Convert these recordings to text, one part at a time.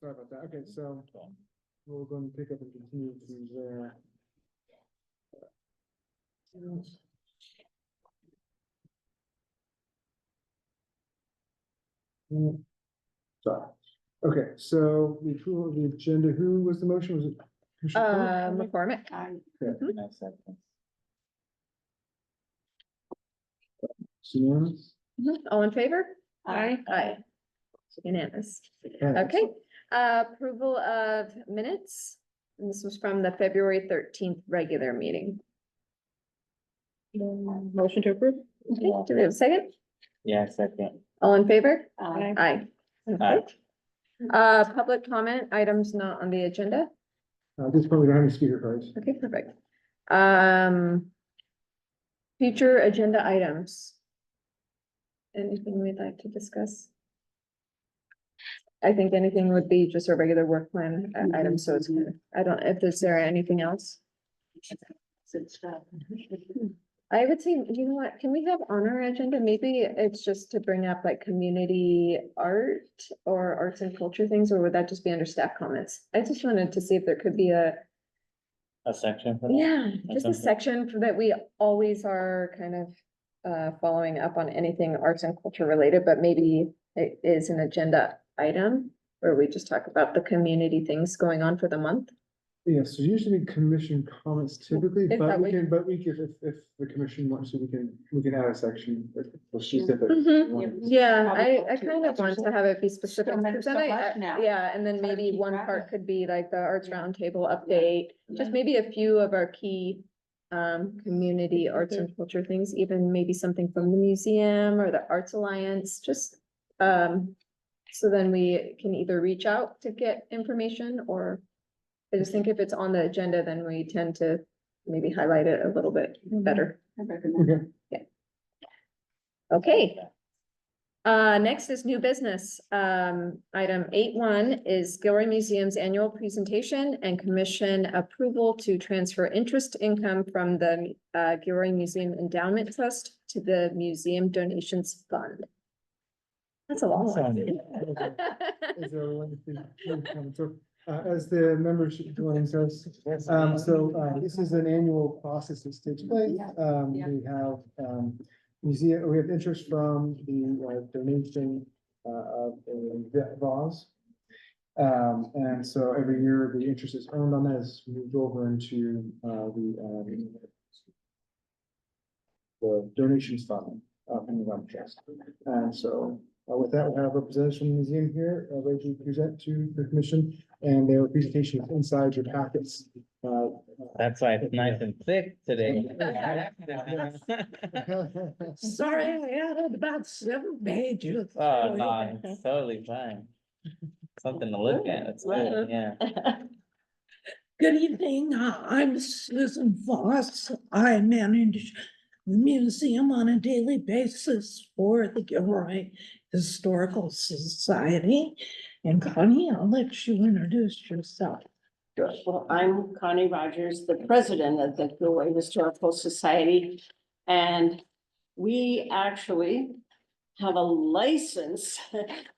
Sorry about that. Okay, so we're going to pick up and continue through there. Sorry. Okay, so the approval of the agenda, who was the motion? Was it? Commissioner Coyle? McCormick. Unanimous? All in favor? Aye. Aye. Unanimous. Okay. Okay, approval of minutes. And this was from the February 13th regular meeting. Motion to approve? Okay, do we have a second? Yeah, second. All in favor? Aye. Aye. Aye. Okay. Public comment items not on the agenda. At this point, we don't have any speaker cards. Okay, perfect. Future agenda items. Anything we'd like to discuss? I think anything would be just a regular work plan item, so it's good. I don't, if there's there anything else. I would say, you know what, can we have on our agenda, maybe it's just to bring up like community art or arts and culture things, or would that just be under staff comments? I just wanted to see if there could be a, section for that? yeah, That's just a something. section for that we always are kind of following up on anything arts and culture related, but maybe it is an agenda item where we just talk about the community things going on for the month. Yes, so usually commission comments typically, Is but that we what- can, if the commission wants to, we can add a section for specific. Yeah, I Probably kind of want to have it be specific. So many 'Cause then I- stuff now. Yeah, and then Try to maybe keep one track part of- could be like the arts roundtable update, just maybe a few of our key community arts and culture things, even maybe something from the museum or the Arts Alliance, just so then we can either reach out to get information, or I just think if it's on the agenda, then we tend to maybe highlight it a little bit better. Okay. Okay. Next is new business. Item 8.1 is Gilroy Museum's annual presentation and commission approval to transfer interest income from the Gilroy Museum Endowment Trust to the Museum Donations Fund. That's a long one. Is there a one thing? So, as the membership joins us, this is an annual process that takes place. We have, museum, we have interest from the donation of a vase. And so every year the interest is earned on that is moved over into the donations fund in the Endowment Trust. And so with that, we'll have representatives from the museum here, ready to present to the commission, and their presentation is inside your packets. That's why it's nice and thick today. Sorry, I added about 7 pages. Oh, no, it's totally fine. Something to look at, it's good, yeah. Good evening, I'm Susan Voss. I manage the museum on a daily basis for the Gilroy Historical Society. And Connie, I'll let you introduce yourself. Sure. Well, I'm Connie Rogers, the president of the Gilroy Historical Society. And we actually have a license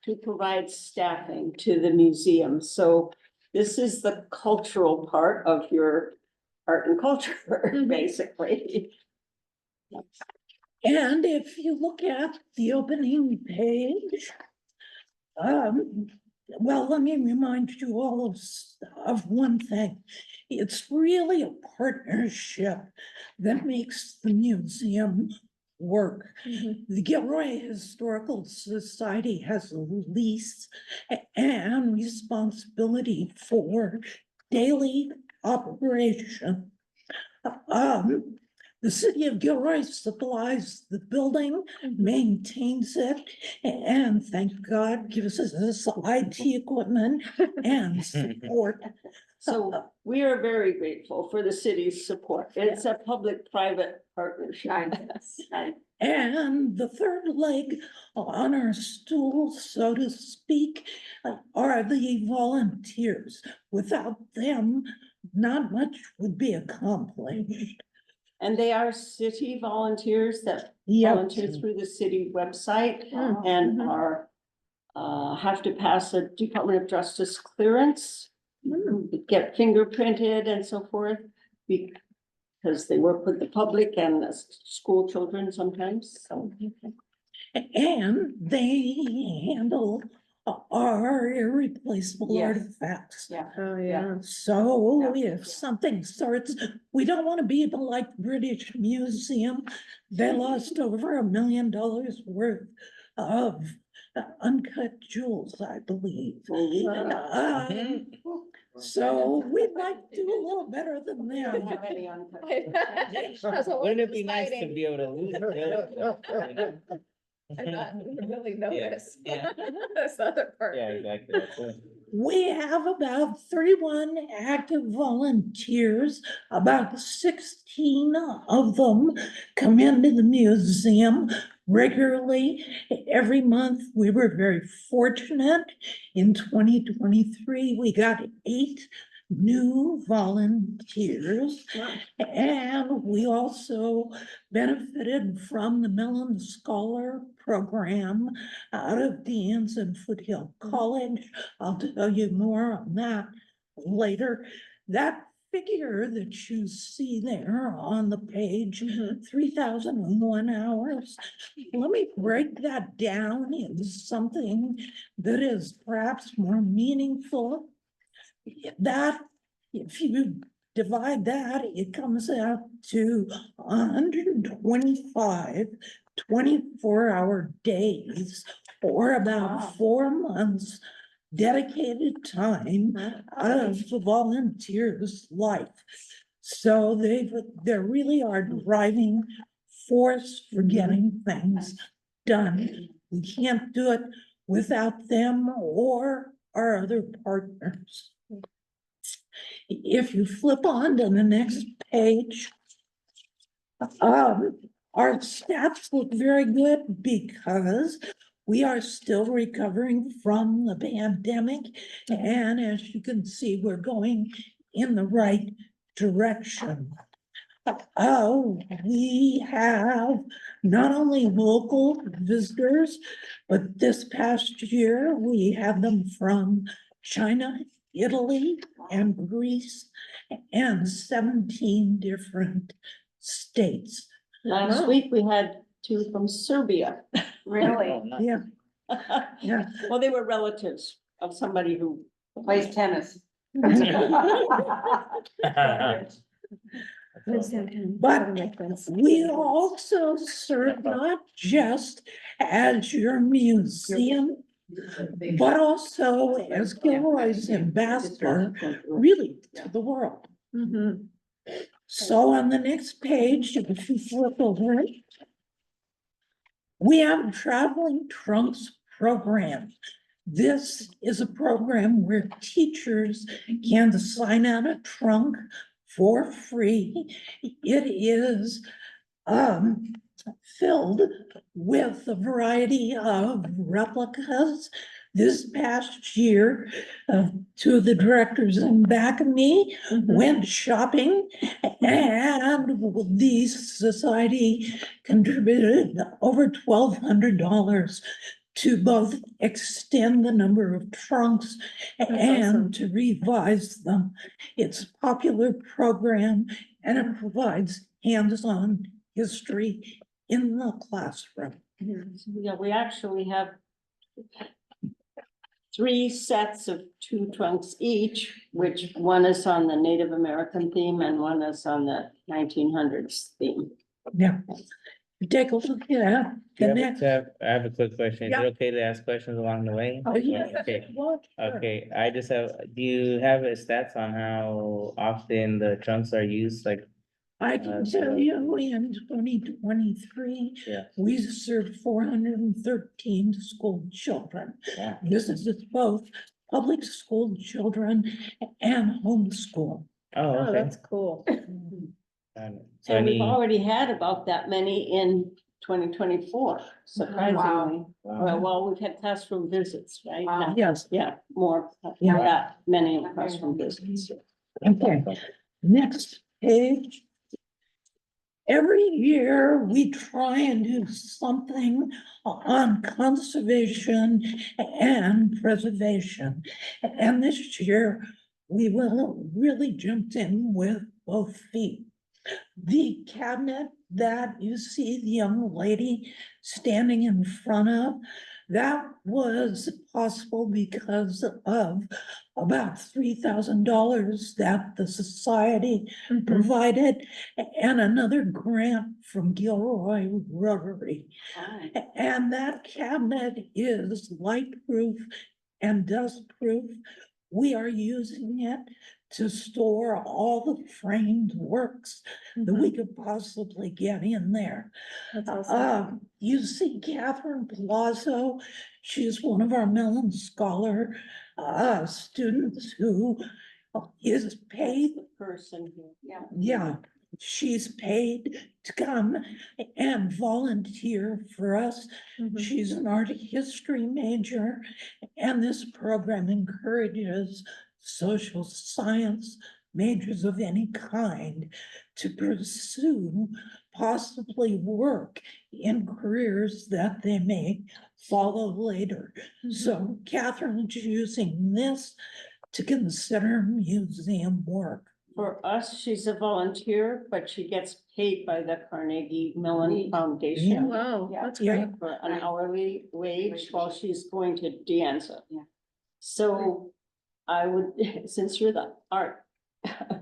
to provide staffing to the museum. So this is the cultural part of your art and culture, basically. And if you look at the opening page, well, let me remind you all of one thing. It's really a partnership that makes the museum work. The Gilroy Historical Society has a lease and responsibility for daily operation. The city of Gilroy supplies the building, maintains it, and thank God gives us IT equipment and support. So we are very grateful for the city's support. It's a public-private partnership. And the third leg on our stool, so to speak, are the volunteers. Without them, not much would be accomplished. And they are city volunteers that Yep. volunteer through the city website Mm. and are have to pass a Department of Justice clearance, get fingerprinted and so forth, because they work with the public and the school children sometimes, so. And they handle our irreplaceable Yes. artifacts. Yeah. Oh, yeah. So Yeah. if something starts, we don't want to be like British Museum. They lost over $1 million worth of uncut jewels, I believe. Um, So we'd like to do a little better than We don't have that. any uncut. That's what Wouldn't we're it be nice to deciding. be able to lose it? I thought we really noticed. yeah. That's the other part. Yeah, exactly. That's it. We have about 31 active volunteers. About 16 of them come into the museum regularly every month. We were very fortunate. In 2023, we got 8 new volunteers. Wow. And we also benefited from the Mellon Scholar Program out of Dean's and Foothill College. I'll tell you more on that later. That figure that you see there on the page, Mhm. 3,001 hours. Let me break that down into something that is perhaps more meaningful. That, if you divide that, it comes out to 125 24-hour days, or Wow. about 4 months dedicated time out of the volunteer's life. So they really are driving force for getting things done. We can't do it without them or our other partners. If you flip on to the next page, our stats look very good because we are still recovering from the pandemic. And as you can see, we're going in the right direction. We have not only local visitors, but this past year, we had them from China, Italy, and Greece, and 17 different states. Last Wow. week, we had 2 from Serbia. Oh, nice. Yeah, yeah. Well, they were relatives of somebody who Plays tennis. But we also serve not just as your museum, but also as Gilroy's ambassador, really, to the world. Mhm. So on the next page, if you flip over it, we have a traveling trunks program. This is a program where teachers can sign out a trunk for free. It is filled with a variety of replicas. This past year, 2 of the directors in back of me went shopping, and the society contributed over $1,200 to both extend the number of trunks and awesome. to revise them. It's a popular program, and it provides hands-on history in the classroom. Yeah, we actually have 3 sets of 2 trunks each, which one is on the Native American theme and one is on the 1900s theme. Yeah. Take a look at that. Do you The have- next- I have a quick question. Is Yeah. it okay to ask questions along the way? Oh, yeah. Okay. What? Okay, I just have, do you have stats on how often the trunks are used? Like, I can tell you in 2023, yeah, we served 413 school children. yeah. This is both public school children and homeschool. Oh, Oh, okay. that's cool. Got it. So And we've any, already had about that many in 2024, surprisingly. wow. Well, we've had classroom visits, right? Wow. Not- Yes. Yeah, more, Yeah. not that many classroom visits. Okay, next page. every year we try and do something on conservation and preservation. And this year, we will really jumped in with both feet. The cabinet that you see the young lady standing in front of, that was possible because of about $3,000 that the society Mhm. provided and another grant from Gilroy Rotary. And that cabinet is light-proof and dust-proof. We are using it to store all the framed works that we Mhm. could possibly get in there. That's awesome. You see Catherine Palazzo, she's one of our Mellon Scholar students who is paid, Person here, yeah. yeah, she's paid to come and volunteer for us. Mhm. She's an art history major, and this program encourages social science majors of any kind to pursue possibly work in careers that they may follow later. So Catherine's using this to consider museum work. For us, she's a volunteer, but she gets paid by the Carnegie Mellon Foundation. Wow, Yeah. that's Yeah. great. For an hourly wage while she's going to De Anza. Yeah. So I would, since you're the art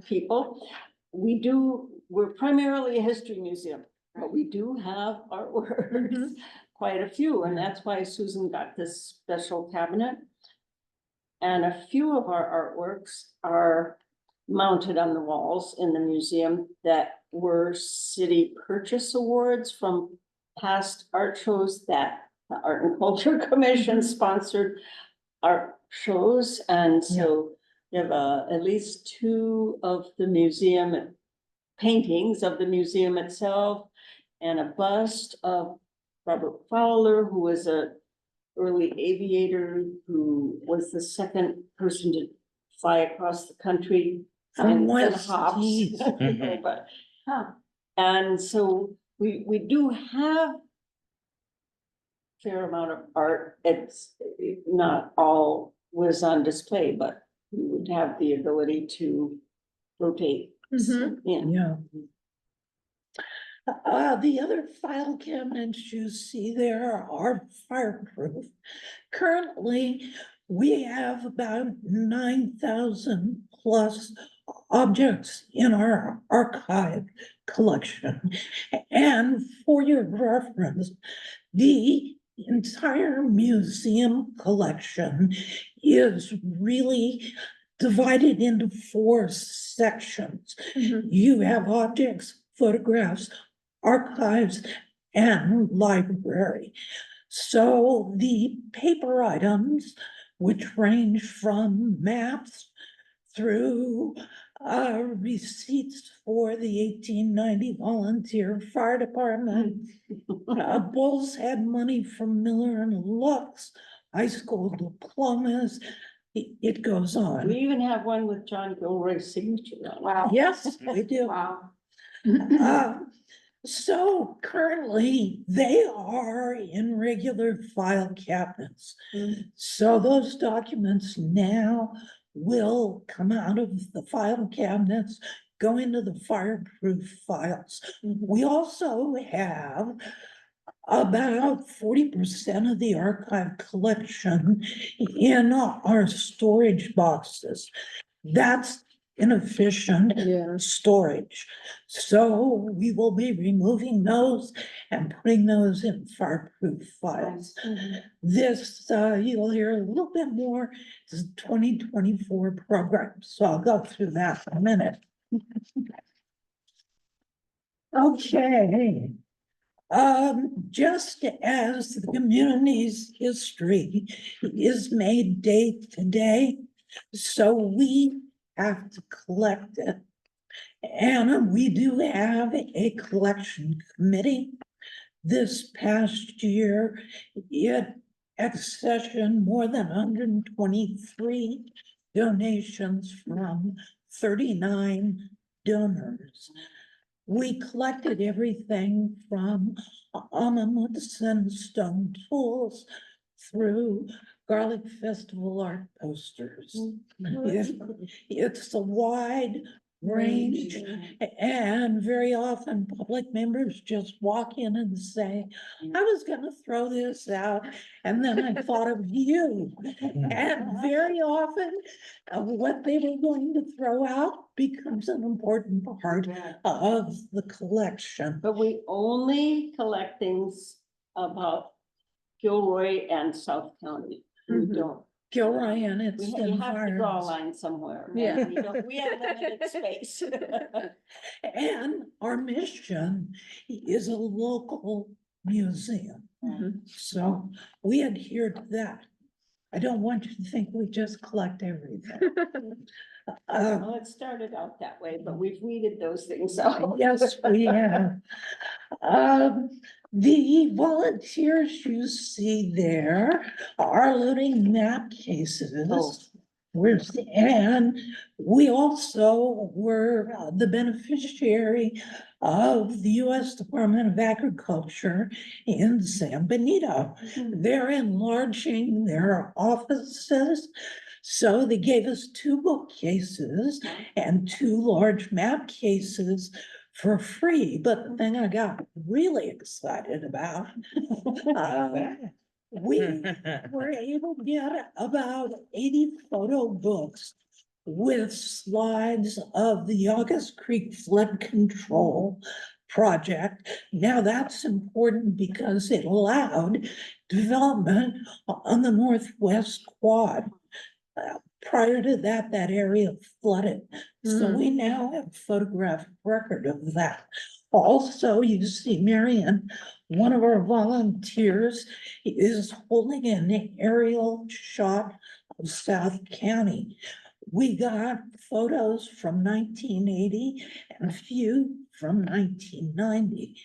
people, we're primarily a history museum, but we do have artworks, Mhm. quite a few, and that's why Susan got this special cabinet. And a few of our artworks are mounted on the walls in the museum that were city purchase awards from past art shows that the Art and Culture Commission sponsored art shows. And so we have at least two of the museum paintings of the museum itself and a bust of Robert Fowler, who was a early aviator who was the second person to fly across the country. From and West hops. East. Mhm. But, and so we do have fair amount of art. It's not all was on display, but we would have the ability to rotate. Mhm. in. Yeah. The other file cabinets you see there are fireproof. Currently, we have about 9,000 plus objects in our archive collection. And for your reference, the entire museum collection is really divided into 4 sections. Mhm. You have objects, photographs, archives, and library. So the paper items, which range from maps through receipts for the 1890 volunteer fire department. Bulls had money from Miller and Lux, high school diplomas. It goes We on. even have one with John Gilroy's signature on it. Wow. Yes, we do. Wow. So currently they are in regular file cabinets. Mm. So those documents now will come out of the file cabinets, go into the fireproof files. We also have about 40% of the archive collection in our storage boxes. That's inefficient Yeah. storage. So we will be removing those and putting those in fireproof files. This, you'll hear a little bit more, this is 2024 program, so I'll go through that in a minute. Okay. Just as the community's history is made day to day, so we have to collect it. And we do have a collection committee. This past year, it accessioned more than 123 donations from 39 donors. we collected everything from armaments and stone tools through Garlic Festival art posters. It's a wide range, and very often public members just walk in and say, I was gonna throw this out, and then I thought of you. And very often, what they were going to throw out becomes an important part of the collection. But we only collect things about Gilroy and South County. We Mhm. don't. Gilroy and its You have to draw a environs. line somewhere. and Yeah. we have limited space. And our mission is a local museum. Mhm. So we adhere to that. I don't want you to think we just collect everything. Well, it started out that way, but we've weeded those things out. Yes, we have. The volunteers you see there are loading map Oh. cases. And we also were the beneficiary of the US Department of Agriculture in San Benito. They're enlarging their offices. So they gave us 2 bookcases and 2 large map cases for free. But the thing I got really excited about, we were able to get about 80 photo books with slides of the August Creek flood control project. Now that's important because it allowed development on the Northwest Quad. Prior to that, that area flooded. So we now have a photographic record of that. Also, you see Marion, one of our volunteers, is holding an aerial shot of South County. We got photos from 1980 and a few from 1990.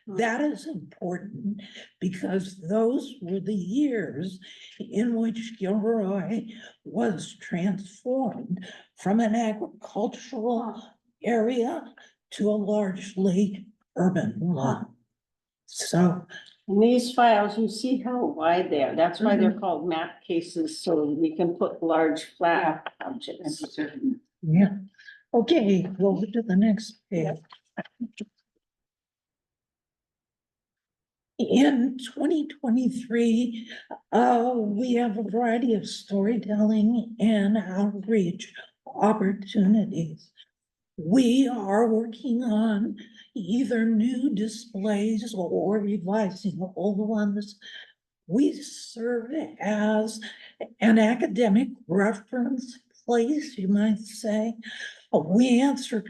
That is important because those were the years in which Gilroy was transformed from an agricultural area to a largely urban one. So And these files, you see how wide they are. That's why they're called map cases, so we can put large flat objects. yeah, okay, go to the next page. In 2023, we have a variety of storytelling and outreach opportunities. We are working on either new displays or revising old ones. We serve as an academic reference place, you might say. We answer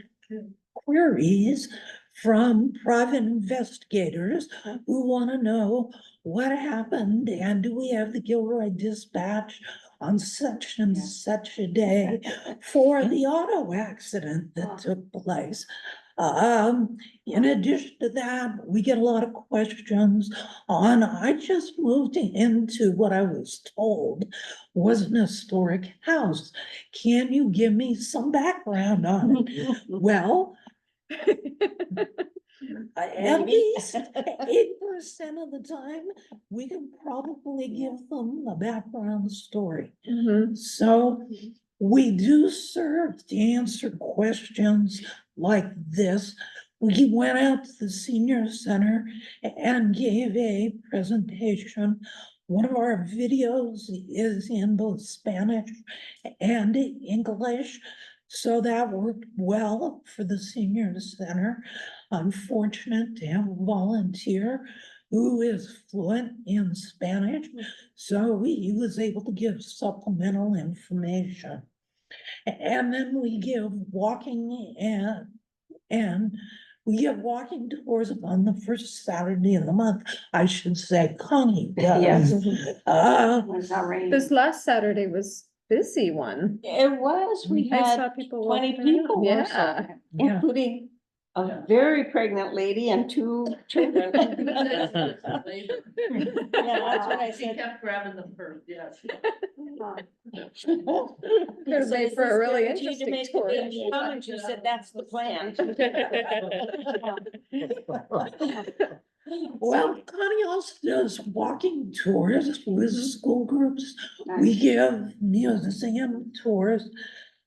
queries from private investigators who want to know what happened and do we have the Gilroy Dispatch on such and such a day for the auto accident that took place. In addition to that, we get a lot of questions on, I just moved into what I was told was an historic house. Can you give me some background on it? Well, at Maybe. least 8% of the time, we can probably give them a background story. Mhm. So we do serve to answer questions like this. We went out to the senior center and gave a presentation. One of our videos is in both Spanish and English. So that worked well for the senior center. I'm fortunate to have a volunteer who is fluent in Spanish. So he was able to give supplemental information. And then we give walking and we give walking tours on the first Saturday of the month, I should say, Connie does. This last Saturday was busy one. It was, we I saw had people 20 walking around. people or so, Yeah. Yeah. including a very pregnant lady and two children. Yeah, that's what I She said. kept grabbing them first, yes. Could've made for a really interesting tour. And she said, that's the plan. Well, Connie also does walking tours with Mhm. school groups. We give museum tours.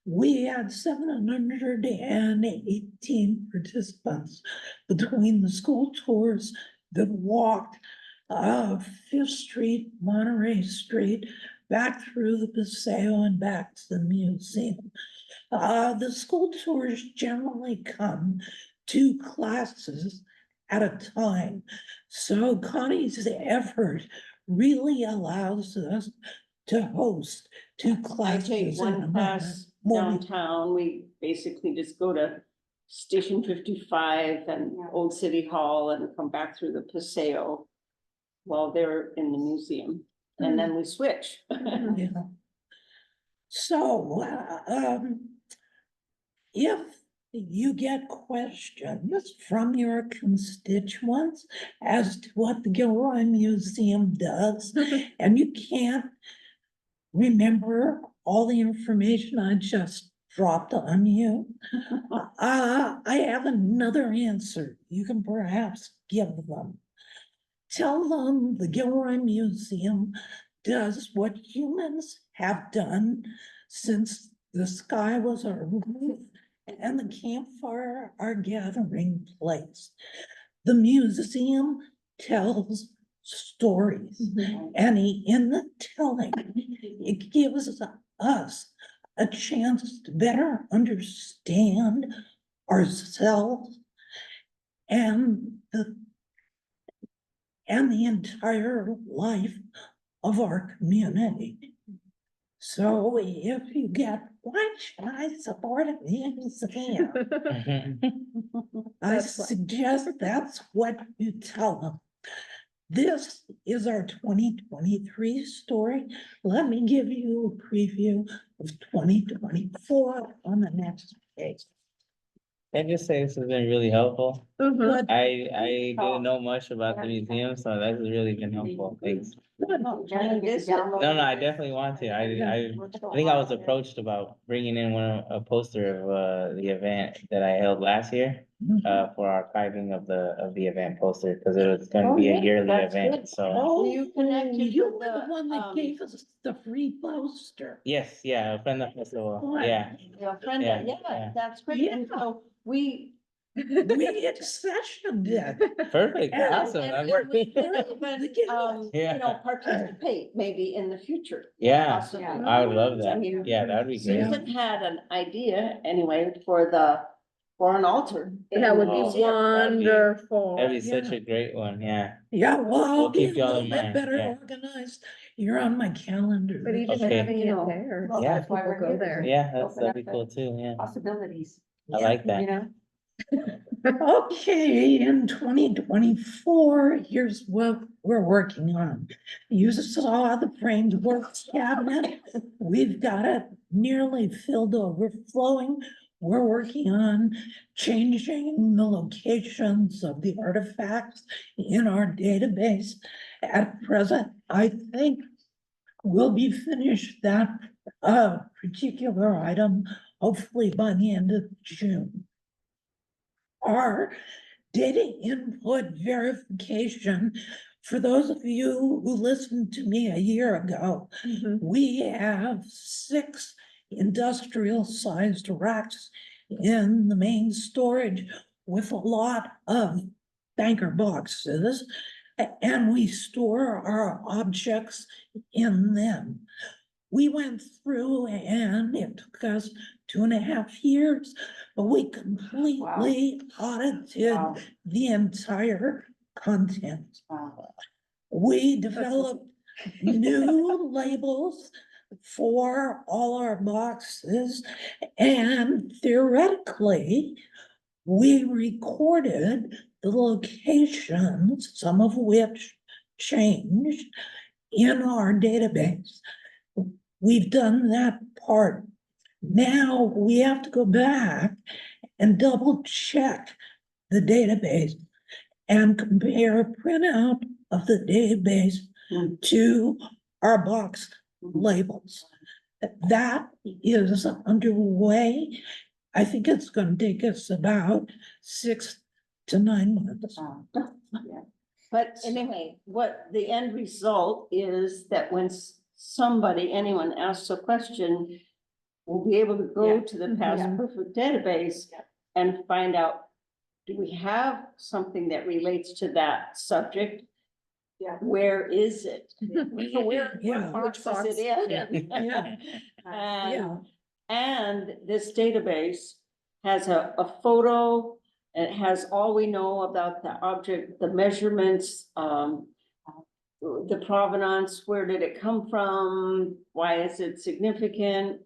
We had 718 participants between the school tours that walked Fifth Street, Monterey Street, back through the Paseo and back to the museum. The school tours generally come 2 classes at a time. So Connie's effort really allows us to host 2 I classes. take in a one month. class downtown. We basically just go to Station 55 and Old City Hall and come back through the Paseo while they're in the museum. And then we switch. Yeah. So, if you get questions from your constituents as to what the Gilroy Museum does, and you can't remember all the information I just dropped on you, I have another answer you can perhaps give them. Tell them the Gilroy Museum does what humans have done since the sky was our roof and the campfire our gathering place. The museum tells stories, and in the telling, it gives us a chance to better understand ourselves and the entire life of our community. So if you get, why should I support a museum? I That's why. suggest that's what you tell them. This is our 2023 story. Let me give you a preview of 2024 on the next page. I just say this has been really helpful. Mhm. Good. I didn't know much about the museum, so that has really been helpful. Thanks. No, no, I definitely want to. I think I was approached about bringing in a poster of the event that I held last year for archiving of the event poster, because it was gonna be a yearly event, so. Oh, You connected you with were the the, one that gave us the free poster. Yes, yeah, a friend of the festival, Boy. yeah, your friend, Yeah, yeah, yeah. that's great. And Yeah. so we. We accessioned it. perfect, And- awesome. and I'm we working. could even, Yeah. participate maybe in the future. Yeah, Possibly. I would love I that. mean, Yeah, that would be great. Susan had an idea anyway for an altar. That would be Oh, wonderful. That'd be such a great one, yeah. Yeah, well, I'll We'll be keep a y'all little in bit mind, better yeah. organized. You're on my calendar. But even Okay. having it there, Yeah. people go there. Yeah, that'd be cool too, yeah. Possibilities. I like that. know? Okay, in 2024, here's what we're working on. You saw the framed works cabinet. We've got it nearly filled overflowing. We're working on changing the locations of the artifacts in our database. At present, I think we'll be finished that particular item, hopefully by the end of June. Our data input verification, for those of you who listened to me a year ago, Mhm. we have 6 industrial sized racks in the main storage with a lot of banker boxes, and we store our objects in them. We went through and it took us 2.5 years, but we completely audited the entire content. We developed new labels for all our boxes, and theoretically, we recorded the locations, some of which changed in our database. We've done that part. Now we have to go back and double check the database and compare a printout of the database to our box labels. That is underway. I think it's gonna take us about 6 to 9 months. But anyway, what the end result is that when somebody, anyone asks a question, we'll be able to go to the past perfect database and find out, do we have something that relates to that subject? Yeah. Where is it? Where, Yeah. what Which box is it in? Yeah. Yeah. And this database has a photo, it has all we know about the object, the measurements, the provenance, where did it come from? Why is it significant?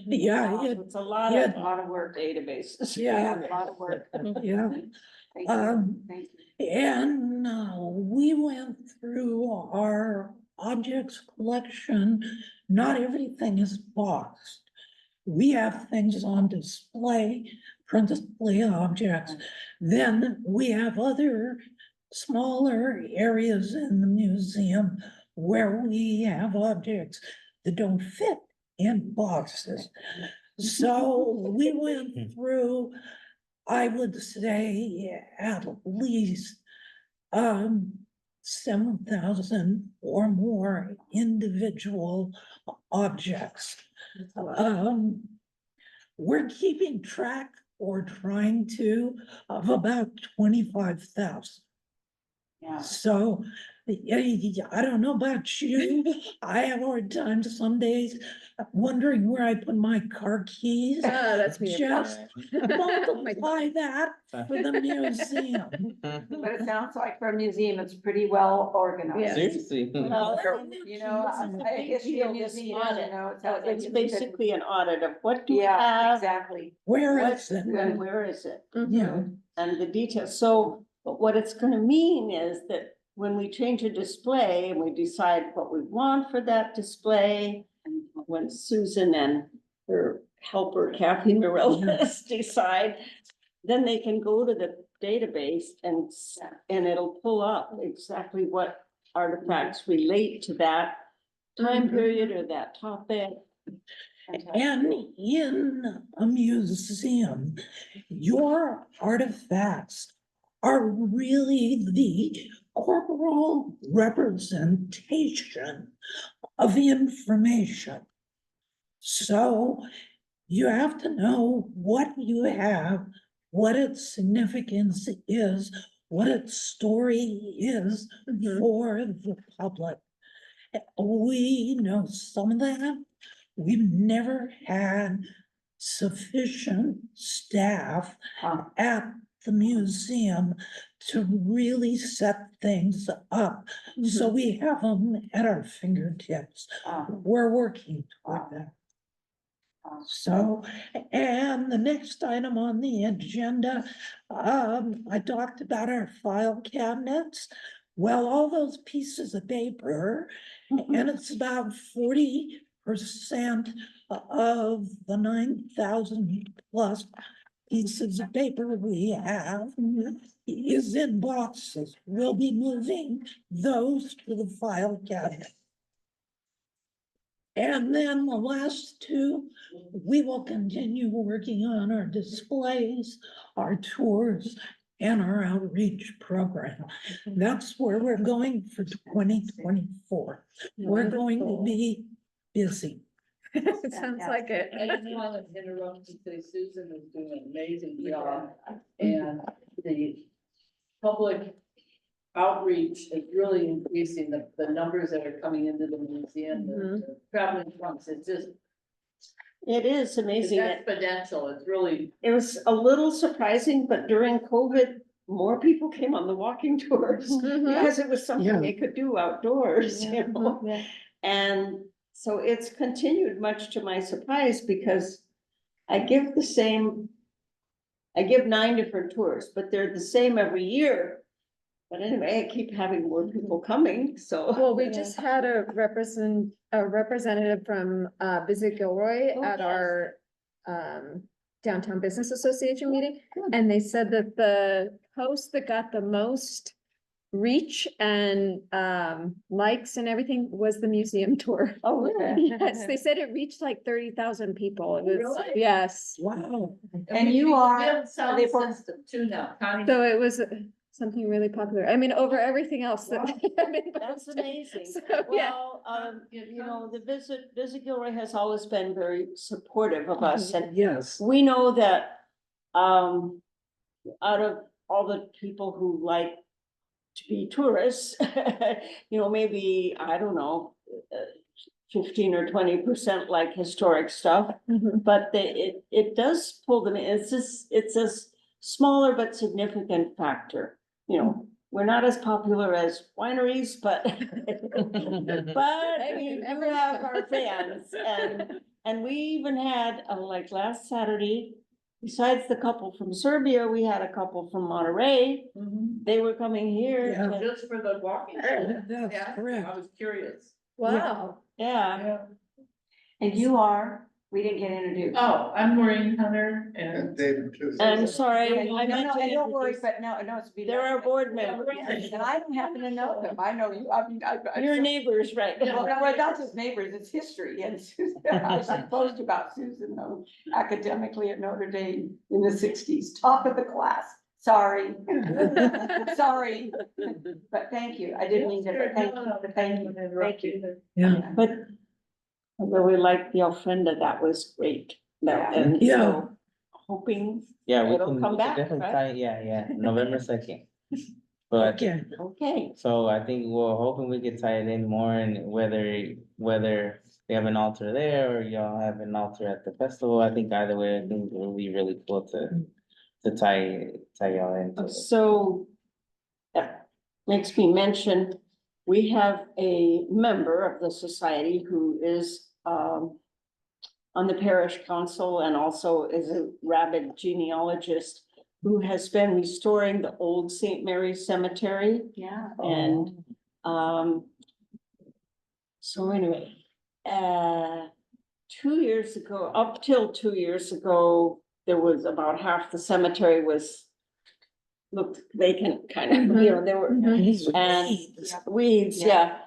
Yeah, It's a lot yeah. of work databases. Yeah. A lot of work. yeah. Thank you. And we went through our objects collection. Not everything is boxed. We have things on display, principally objects. Then we have other smaller areas in the museum where we have objects that don't fit in boxes. So we went through, I would say, at least 7,000 or more individual objects. We're keeping track or trying to of about 25,000. Yeah. So, yeah, I don't know about you, I have a hard time some days wondering where I put my car keys. That's me. Just multiply that for the museum. But it sounds like for a museum, it's pretty well Yeah. organized. Seriously. Well, You know, a history of museum, you know, it sounds like it's basically an audit of what do we Yeah, have, exactly. Where what's, is it? and where is it? Yeah, And the details. So, but what it's gonna mean is that when we change a display and we decide what we want for that display, when Susan and her helper Kathy Morellis decide, then they can go to the database and it'll pull up exactly what artifacts relate to that time period or that topic. and in a museum, your artifacts are really the corporal representation of the information. So you have to know what you have, what its significance is, what its story is for the public. We know some of that. We've never had sufficient staff at the museum to really set things up. So we have them at our fingertips. We're working toward that. So, and the next item on the agenda, I talked about our file cabinets. Well, all those pieces of paper, and it's about 40% of the 9,000 plus pieces of paper we have is in boxes. We'll be moving those to the file cabinet. And then the last two, we will continue working on our displays, our tours, and our outreach program. That's where we're going for 2024. We're going to be busy. It sounds like it. I just want to interrupt to say Susan is doing an amazing job, and the public outreach is really increasing, the numbers that are coming into the museum, the traveling trunks, it's just, It is it's amazing. exponential, it's really. It was a little surprising, but during COVID, more people came on the walking tours because it was something Yeah. they could do outdoors, you know? And so it's continued, much to my surprise, because I give 9 different tours, but they're the same every year. But anyway, I keep having more people coming, so. Well, we just had a representative from Visit Gilroy Oh, at yes. our Downtown Business Association meeting, and they said that the post that got the most reach and likes and everything was the museum tour. Oh, really? Yes, they said it reached like 30,000 people. It was, Really? yes. Wow. And you are- We have sound they were- system too now. Connie- So it was something really popular. I mean, over everything else that. Wow. had been That's posted. amazing. So, yeah. Well, you know, the Visit Gilroy has always been very supportive of us, and Yes. we know that, out of all the people who like to be tourists, you know, maybe, I don't know, 15 or 20% like historic stuff, Mhm. but it does pull them in. It's a smaller but significant factor, you know. We're not as popular as wineries, but Hey, we do never have know. our fans, and we even had, like last Saturday, besides the couple from Serbia, we had a couple from Monterey. Mhm. They were coming here Yeah. to, Just for the walking. That's Yeah, correct. I was curious. Wow. yeah. Yeah. And you are, we didn't get introduced. Oh, I'm Maureen Hunter and. David too. I'm sorry, No, I meant to and don't worry, introduce, but no, it's. there are board members. And I don't happen to know them. I know you, I mean, Your neighbors, right? Well, no, not just neighbors, it's history, and Susan, I was supposed about Susan, though, academically at Notre Dame in the sixties, top of the class, sorry. Sorry, but thank you, I didn't mean to, but thank you, thank you. Yeah. But I really like the ofrenda, that was great. That- And Yeah. so hoping, Yeah, we It'll can, come we can back, definitely right? try, yeah, November 2nd. But, Okay. okay, so I think we're hoping we can tie it in more, and whether they have an altar there or y'all have an altar at the festival, I think either way, I think it would be really cool to tie y'all into it. so that makes me mention, we have a member of the society who is on the parish council and also is a rabid genealogist who has been restoring the old St. Mary's Cemetery. Yeah. And, so anyway, 2 years ago, up till 2 years ago, there was about half the cemetery looked vacant, kind of, you know, there were, Mhm. and Weeds. weeds, Yeah. yeah.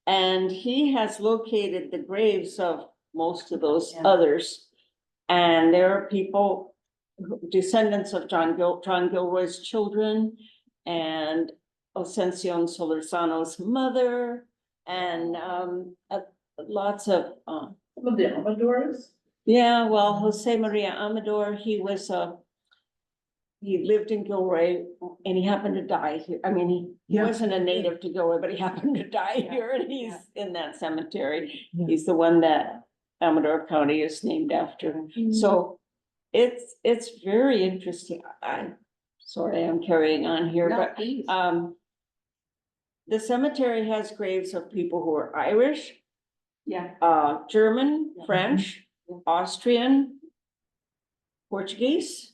And he has located the graves of most of those Yeah. others. And there are people, descendants of John Gilroy's children and Ascension Solorzano's mother, and lots of, Some of the Amadors. yeah, well, Jose Maria Amador, he lived in Gilroy and he happened to die here. I mean, he Yeah. wasn't a native to Gilroy, but he happened to die Yeah. here, and he's in that cemetery. Yeah. He's the one that Amador County is named after. So it's very interesting. I'm sorry, I'm carrying on here, No, but please. the cemetery has graves of people who are Irish, Yeah. German, Yeah. French, Yeah. Austrian, Portuguese,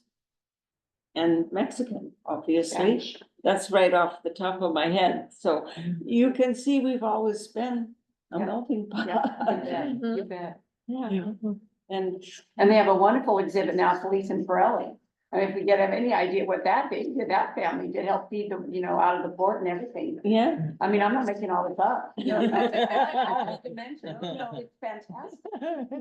and Mexican, obviously. Gosh. That's right off the top of my head. So you can see we've always been a Yeah. melting pot. Yeah, you bet, you bet. Yeah, Yeah. and And they have a wonderful exhibit now, Felice and Pirelli. I mean, if we have any idea what that family did help feed them, you know, out of the port and everything. yeah. I mean, I'm not making all this up. You know, I have to mention, No. you know, it's fantastic,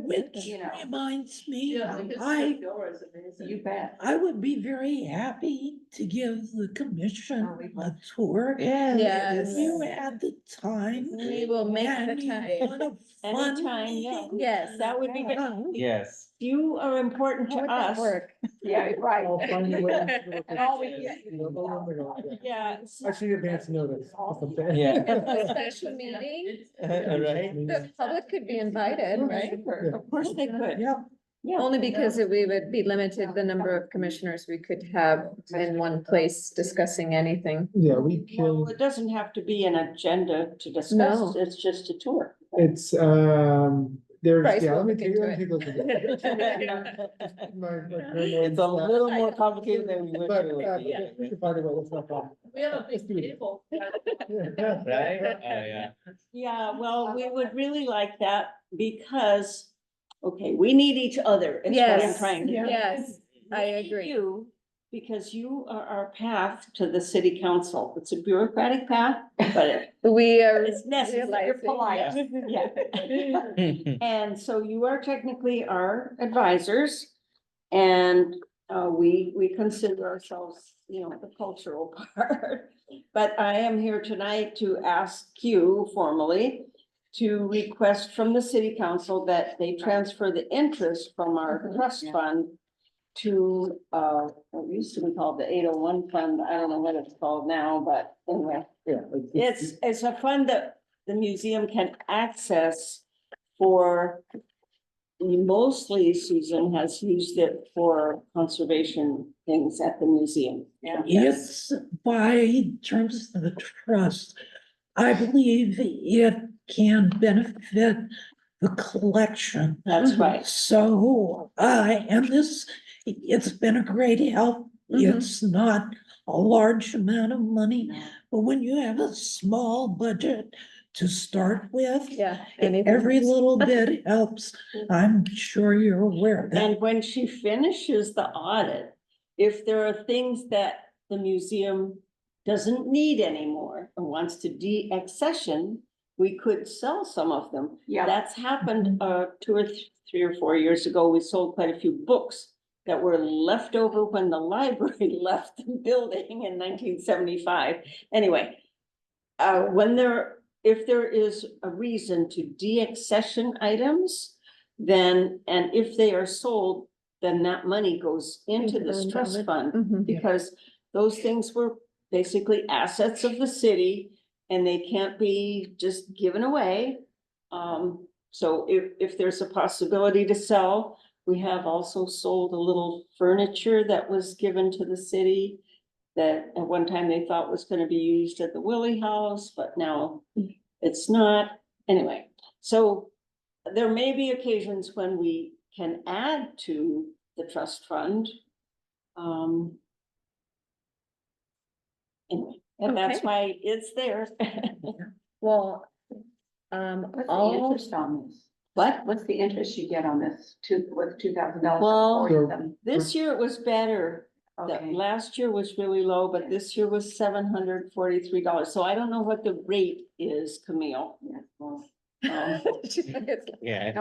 Which You know. reminds me, Yeah, the history I, of Gilroy is amazing. you bet. I would be very happy to give the commission Oh, we a tour. Yes. If you had the time. We will make the and you time. want a fun Anytime, yeah. meeting, Yes. That would be, uh, Yes, you are important How to would that us. work? Yeah, right. I'll find a way to work And all we it. get- You know, no longer go, yeah. Yeah. Actually, advance notice. Yeah. A special meeting, right. the public could be invited, right? Of course they could. Yeah, Yeah. Only because we would be limited the number of commissioners we could have in one place discussing anything. Yeah, we Well, can, it doesn't have to be an agenda to discuss. No. It's just a tour. it's, there's, Bryce yeah, will let me look take, into let me take a look at it. It's a little more complicated than we wish But, it would be. we can find a way, that's no problem. We have a big table. Right? Oh, yeah. Yeah, well, we would really like that because, okay, we need each other. Is what I'm Yes, trying to. yes. I we need agree. you because you are our path to the city council. It's a bureaucratic path, but We are. it's necessary. You're polite. Yeah. And so you are technically our advisors. And we consider ourselves, the cultural part. But I am here tonight to ask you formally to request from the city council that they transfer the interest from our trust fund to what used to be called the 801 fund. I don't know what it's called now, but anyway. Yeah. It's a fund that the museum can access for, mostly Susan has used it for conservation things at the museum. Yeah. It's by terms of the trust, I believe it can benefit the collection. That's right. So, and this, it's been a great help. Mhm. It's not a large amount of money, but when you have a small budget to start with, Yeah. every little bit helps. I'm sure you're aware of that. And when she finishes the audit, if there are things that the museum doesn't need anymore and wants to de-accession, we could sell some of them. Yeah. That's happened 2 or 3 or 4 years ago. We sold quite a few books that were left over when the library left the building in 1975. Anyway, if there is a reason to de-accession items, then, and if they are sold, then that money goes into Into this the trust endowment. fund. Mhm. Because those things were basically assets of the city and they can't be just given away. So if there's a possibility to sell, we have also sold a little furniture that was given to the city that at one time they thought was gonna be used at the Willie House, but now it's not. Anyway, so there may be occasions when we can add to the trust fund. Anyway, and that's Okay. why it's there. Well, What's the all, interest on this? What? What's the interest you get on this, with $2,000? Well, this year it was better. Okay. Last year was really low, but this year was $743. So I don't know what the rate is, Camille. Yeah, well, Yeah.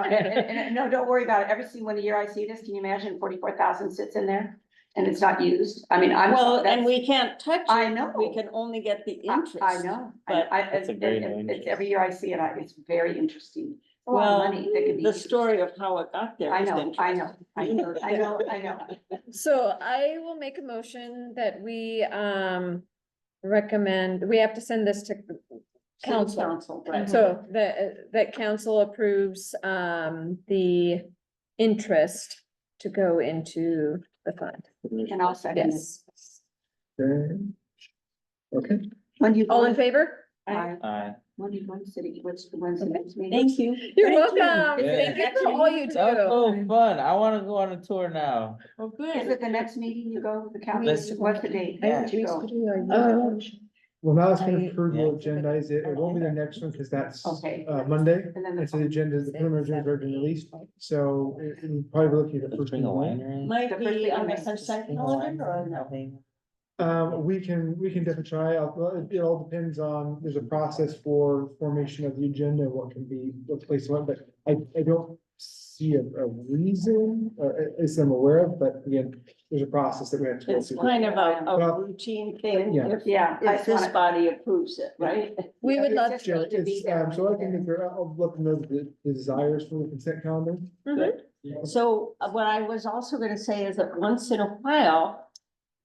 No, no, don't worry about it. Every single year I see this, can you imagine 44,000 sits in there and it's not used? I mean, Well, and that's- we can't touch it. I know. We can only get the interest. I know, but That's a very low it's interest. every year I see it, it's very interesting. A lot of Well, money that could be the used. story of how it got there. I is know, I interesting. know, I know, I know, I know. so I will make a motion that we, recommend, we have to send this to City council. Council, right. So that council approves, the interest to go into the fund. And I'll second it. Yes. Okay, When you. All in favor? When you go to city, when's the next meeting? Thank you. You're Thank you. welcome. Yeah. Thank you for all you That was do. so fun. I wanna go on a tour now. Oh, Is good. it the next meeting you go, the county, Let's- what's the date? Yeah. that you go? well, now it's been I- approved, Yeah. we'll agendize it. It won't be the next one because that's Okay. Monday. And then the. And so the agenda, the preliminary agenda is already released, so we'll probably be looking at the Let's first. bring a meeting. liner in. Might The first be thing on I the make- sunshine Bring a calendar or liner in, no? I think. We can definitely try. Well, it all depends on, there's a process for formation of the agenda, what can be, what's placed on, but I don't see a reason, as I'm aware of, but again, there's a process that we have to go It's through. kind of a Well, routine thing. yeah. If Yeah, I if just this wanna- body approves it, right? We would It's love just to. need to be It's, there. so I can, I'll let them know the desires for the consent calendar. Mhm. So what I was also gonna say is that once in a while,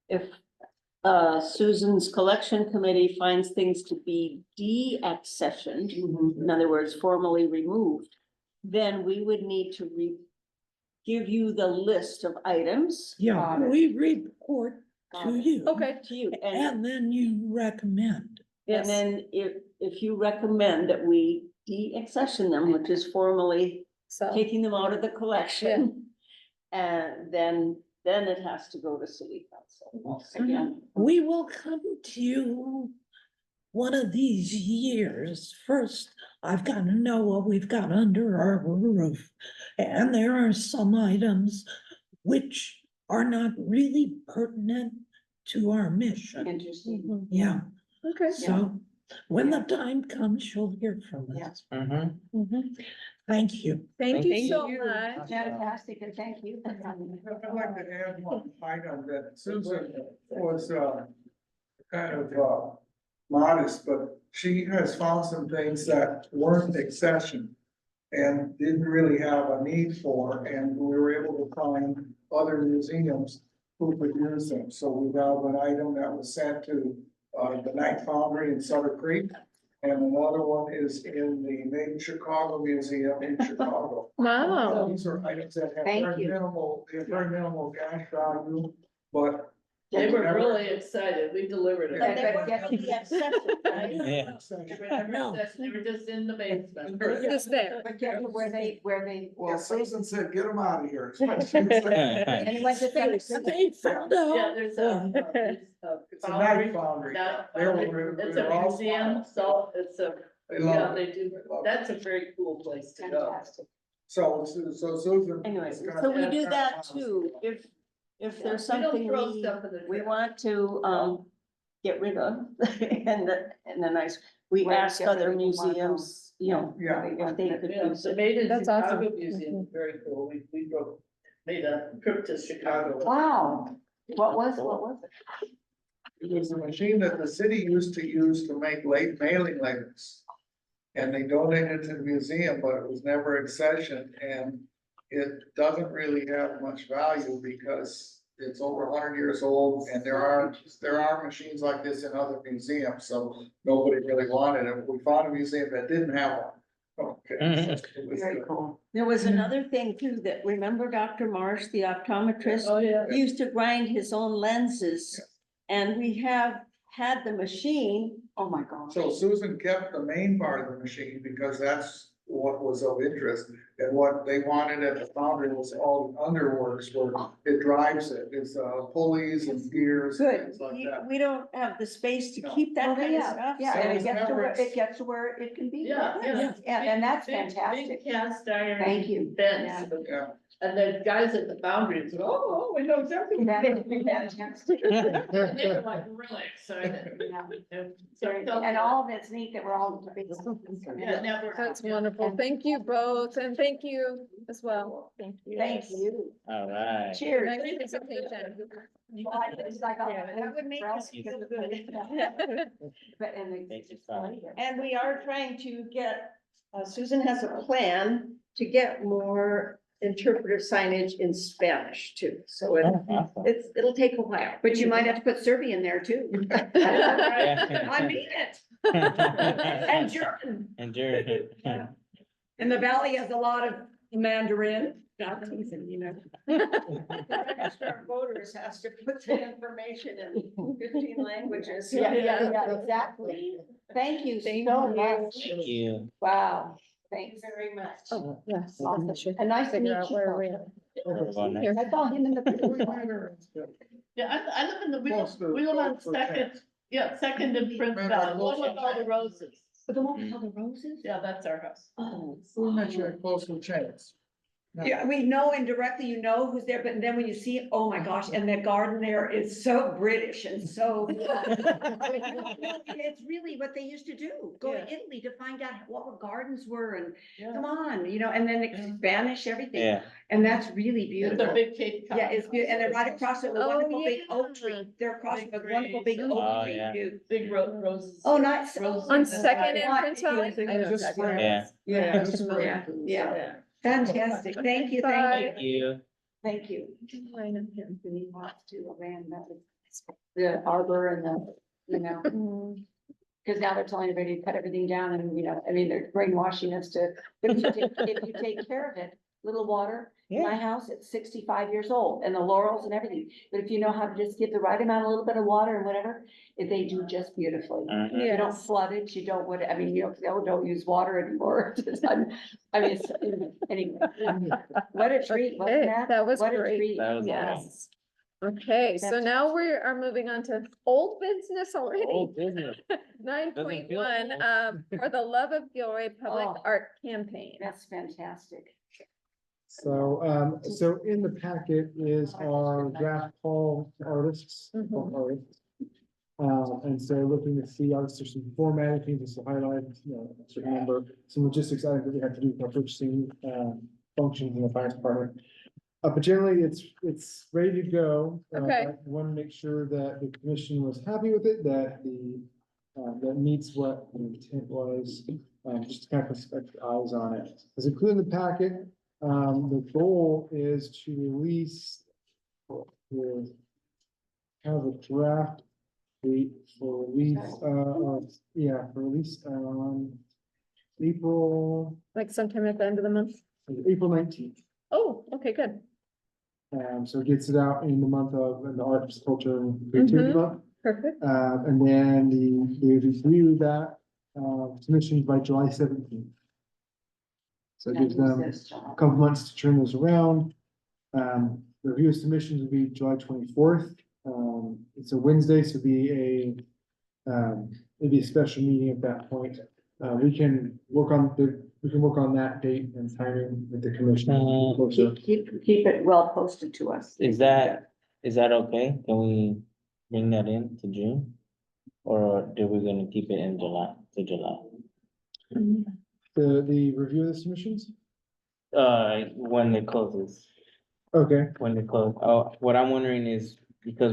if Susan's collection committee finds things to be de-accessioned, in other words, formally removed, then we would need to give you the list of items Yeah, Got it. we report Got to it. you. Okay, to you. And And then you recommend. And yes. then if you recommend that we de-accession them, which is formally So, taking them out of the collection. And then it has to go to city council again. We will come to you one of these years. First, I've got to know what we've got under our roof. And there are some items which are not really pertinent to our mission. Interesting. Yeah, Okay. so when the time comes, you'll hear from Yeah. us. Mhm. Thank you. Thank you Thank so you. much. Fantastic, and thank you for coming. I'd like to add one item that Susan was, kind of, modest, but she has found some things that weren't accession and didn't really have a need for, and we were able to find other museums who could use them. So we have an item that was sent to, the Night Foundry in Sutter Creek. And another one is in the Made in Chicago Museum in Chicago. Wow. These are items that have Thank very you. minimal, they have very minimal cash value, but. They were never- really excited, we delivered it. But they were getting the accession, right? Yeah. They were never accessed, they were just in the basement. Just there. But get to where they, Yeah, well, Susan said, get them out of here. anyone just They found Yeah, out. there's It's a Night Foundry. They were- It's we were a all museum, smiles. so it's a, They yeah, love they it. do, They love it. that's a very cool place to go. fantastic. So Susan. Anyway, is kind so of- we do that too, if there's We don't something throw stuff in the we trash. want to, get rid of, and the nice, we Right, ask get rid other of them, museums, you know, Yeah. if they could Yeah, use the it. Made in That's Chicago awesome. Museum is very cool, we made a trip to Chicago. Wow, what was it? It was a machine that the city used to use to make late mailing letters. And they donated to the museum, but it was never in session, and it doesn't really have much value because it's over 100 years old, and there are machines like this in other museums, so nobody really wanted it. We found a museum that didn't have one. Okay. so it was Very good. cool. There was another thing too, that, remember Dr. Marsh, the optometrist? Oh, yeah. He used to grind his own lenses, and we have had the machine. Oh, my God. So Susan kept the main part of the machine because that's what was of interest. And what they wanted at the foundry was all the underworks where it drives it. It's pulleys and gears and Good, things like that. we don't have the space to No. keep that Well, kind of yeah, stuff. yeah, so- and it it gets to never- where, it gets to where it can be. Yeah, yeah. And that's Big- fantastic. Big cast iron. Thank you. Fence, Yeah. and the guys at the foundry said, oh, we know exactly. what That we're would be doing." fantastic. And they were like really excited. Yeah. And so it felt And like- all of it's neat that we're all. Yeah, never. That's wonderful. Thank you both, and thank you as well. Thank you. Thank you. All right. Cheers. Nice presentation. Well, it's like, oh, that would make us feel good. But, and Thank you, it's Father. later. And we are trying to get, Susan has a plan to get more interpretive signage in Spanish too. So Awesome. it'll take a while. But you might have to put Serbian there too. I mean it. And German. And Jared. And the valley has a lot of Mandarin. Not teasing, you know. Register of voters has to put the information in 15 languages. Yeah, exactly. Thank you Thank so you. much. Thank you. Wow, thanks. Very much. Oh, yes. Awesome. Should And nice to meet figure out where you. we're. Well, nice. Here. I saw him in the. Yeah, I live in the, Close to- we live on close to Second, yeah, Second and Prince Remember, Valley, close one with to all the Chance. roses. The one with all the roses? Yeah, that's our house. Oh. We mentioned close to chance. Yeah, we know indirectly, you know who's there, but then when you see it, oh my gosh, and the garden there is so British and so. It's really what they used to do, go to Yeah. Italy to find out what gardens were and Yeah. come on, you know, and then it's Spanish, everything. Yeah. And that's really It's a beautiful. big Cape Cod. Yeah, it's good, and they're right across it with a Oh, wonderful big oak yeah. tree, they're across Big with a wonderful big trees. oak Oh, tree yeah. too. Big roses. Oh, nice. Roses. On and Second I- and Prince Valley? I know Just exactly spring. where it is. Yeah. Just spring. Yeah, yeah, Yeah. fantastic, thank you, Bye. Thank you. thank you. I know him. He wants to abandon the arbor and the, you know, Mm. because now they're telling everybody to cut everything down and, you know, I mean, they're brainwashing us to, but if you take care of it, little water. In my house, it's 65 years old and the laurels and everything, but if you know how to just give the right amount, a little bit of water and whatever, they do just beautifully. Mhm. You don't Yes. flood it, you don't, what, I mean, you don't use water anymore. I mean, it's, anyway, what a treat, wasn't Okay, that? that was What a great. treat. That was Yes. Okay, so now we are moving on to old business already. Old business. 9.1, old. for the Love of Gilroy Public Oh. Art Campaign. That's fantastic. So in the packet is our draft call to artists. Mhm. And so looking to see, obviously, there's some formatting things to highlight, to remember, some logistics items that we have to do for purchasing, functions in the finance department. But generally, it's ready to go. Okay. I want to make sure that the commission was happy with it, that that meets what the intent was, just to kind of put eyes on it. As included in the packet, the goal is to release with kind of a draft date for release, for release on April, Like sometime at the end of the month? April 19th. Oh, okay, good. So it gets it out in the month of, in the arts, culture, and creativity Mhm. month. Perfect. And then the review that, submissions by July 17th. So it gives them a couple months to turn those around. The review of submissions will be July 24th. It's a Wednesday, so it'd be a special meeting at that point. We can work on that date and timing with the commission. Closer. Keep it well posted to us. Is that okay? Can we bring that in to June? Or do we gonna keep it in July, to July? The review of the submissions? When it closes, Okay, when it closes. What I'm wondering is, because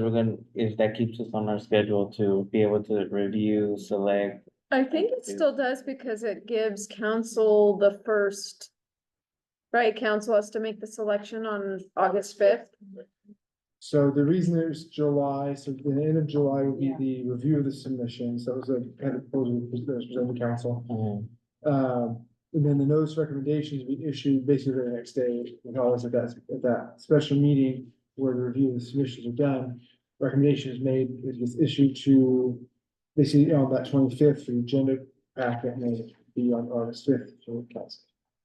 if that keeps us on our schedule to be able to review, select. I think it still does because it gives council the first. Right, council has to make the selection on August 5th. so the reason there's July, so the end of July will be Yeah. the review of the submissions. That was a kind of proposal that was presented to council. And then the notice recommendations will be issued basically the next day, with all this at that special meeting where the review of the submissions are done. Recommendation is made, it gets issued to, basically on that 25th, the agenda packet may be on August 5th for council.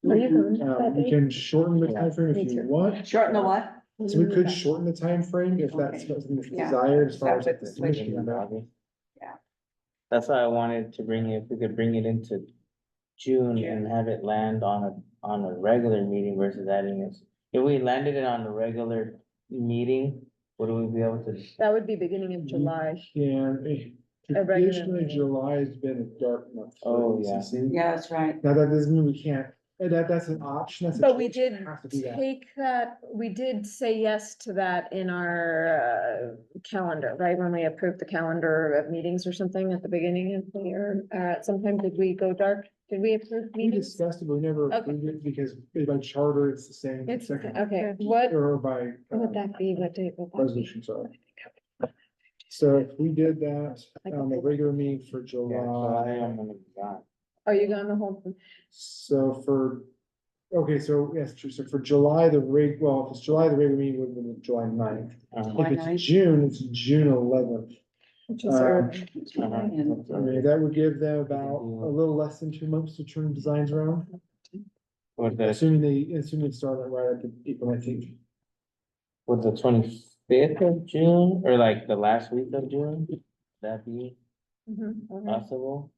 Are you going to that We date? can shorten the Yeah. timeframe Me if you too. want. Shorten the what? So we could shorten the timeframe if that's Okay. something that's Yeah. desired as far as like the That's what- submission. amount. Yeah. That's why I wanted to bring it, if we could bring it into June and have it land on a regular meeting versus adding this. If we landed it on a regular meeting, would we be able to? That would be beginning of July. Yeah, A regular traditionally, meeting. July has been a dark month. for Oh, yeah. ECC. Yeah, that's right. Now, that doesn't mean we can't, that's an option, that's a But we choice, you did have to do that. take that, we did say yes to that in our calendar, right? When we approved the calendar of meetings or something at the beginning of the year, sometime did we go dark? Did we approve We meetings? discussed it, but we never Okay. approved it because by charter, it's the same. It's, second, okay, what Or by would that be? What date would that be? resolution, sorry. So if we did that on the regular meeting for Yeah, July, I'm July, gonna be gone. Are you gone the whole? so okay, so yes, true, so for July, well, if it's July, the regular meeting would have been July 9th. Uh-huh. If it's June, it's June 11th. Which is Um, early. I mean, that would give them about a little less than 2 months to turn designs around, Would the, assuming they start it right at the April 19th. would the 25th of June, or like the last week of June, would that be possible?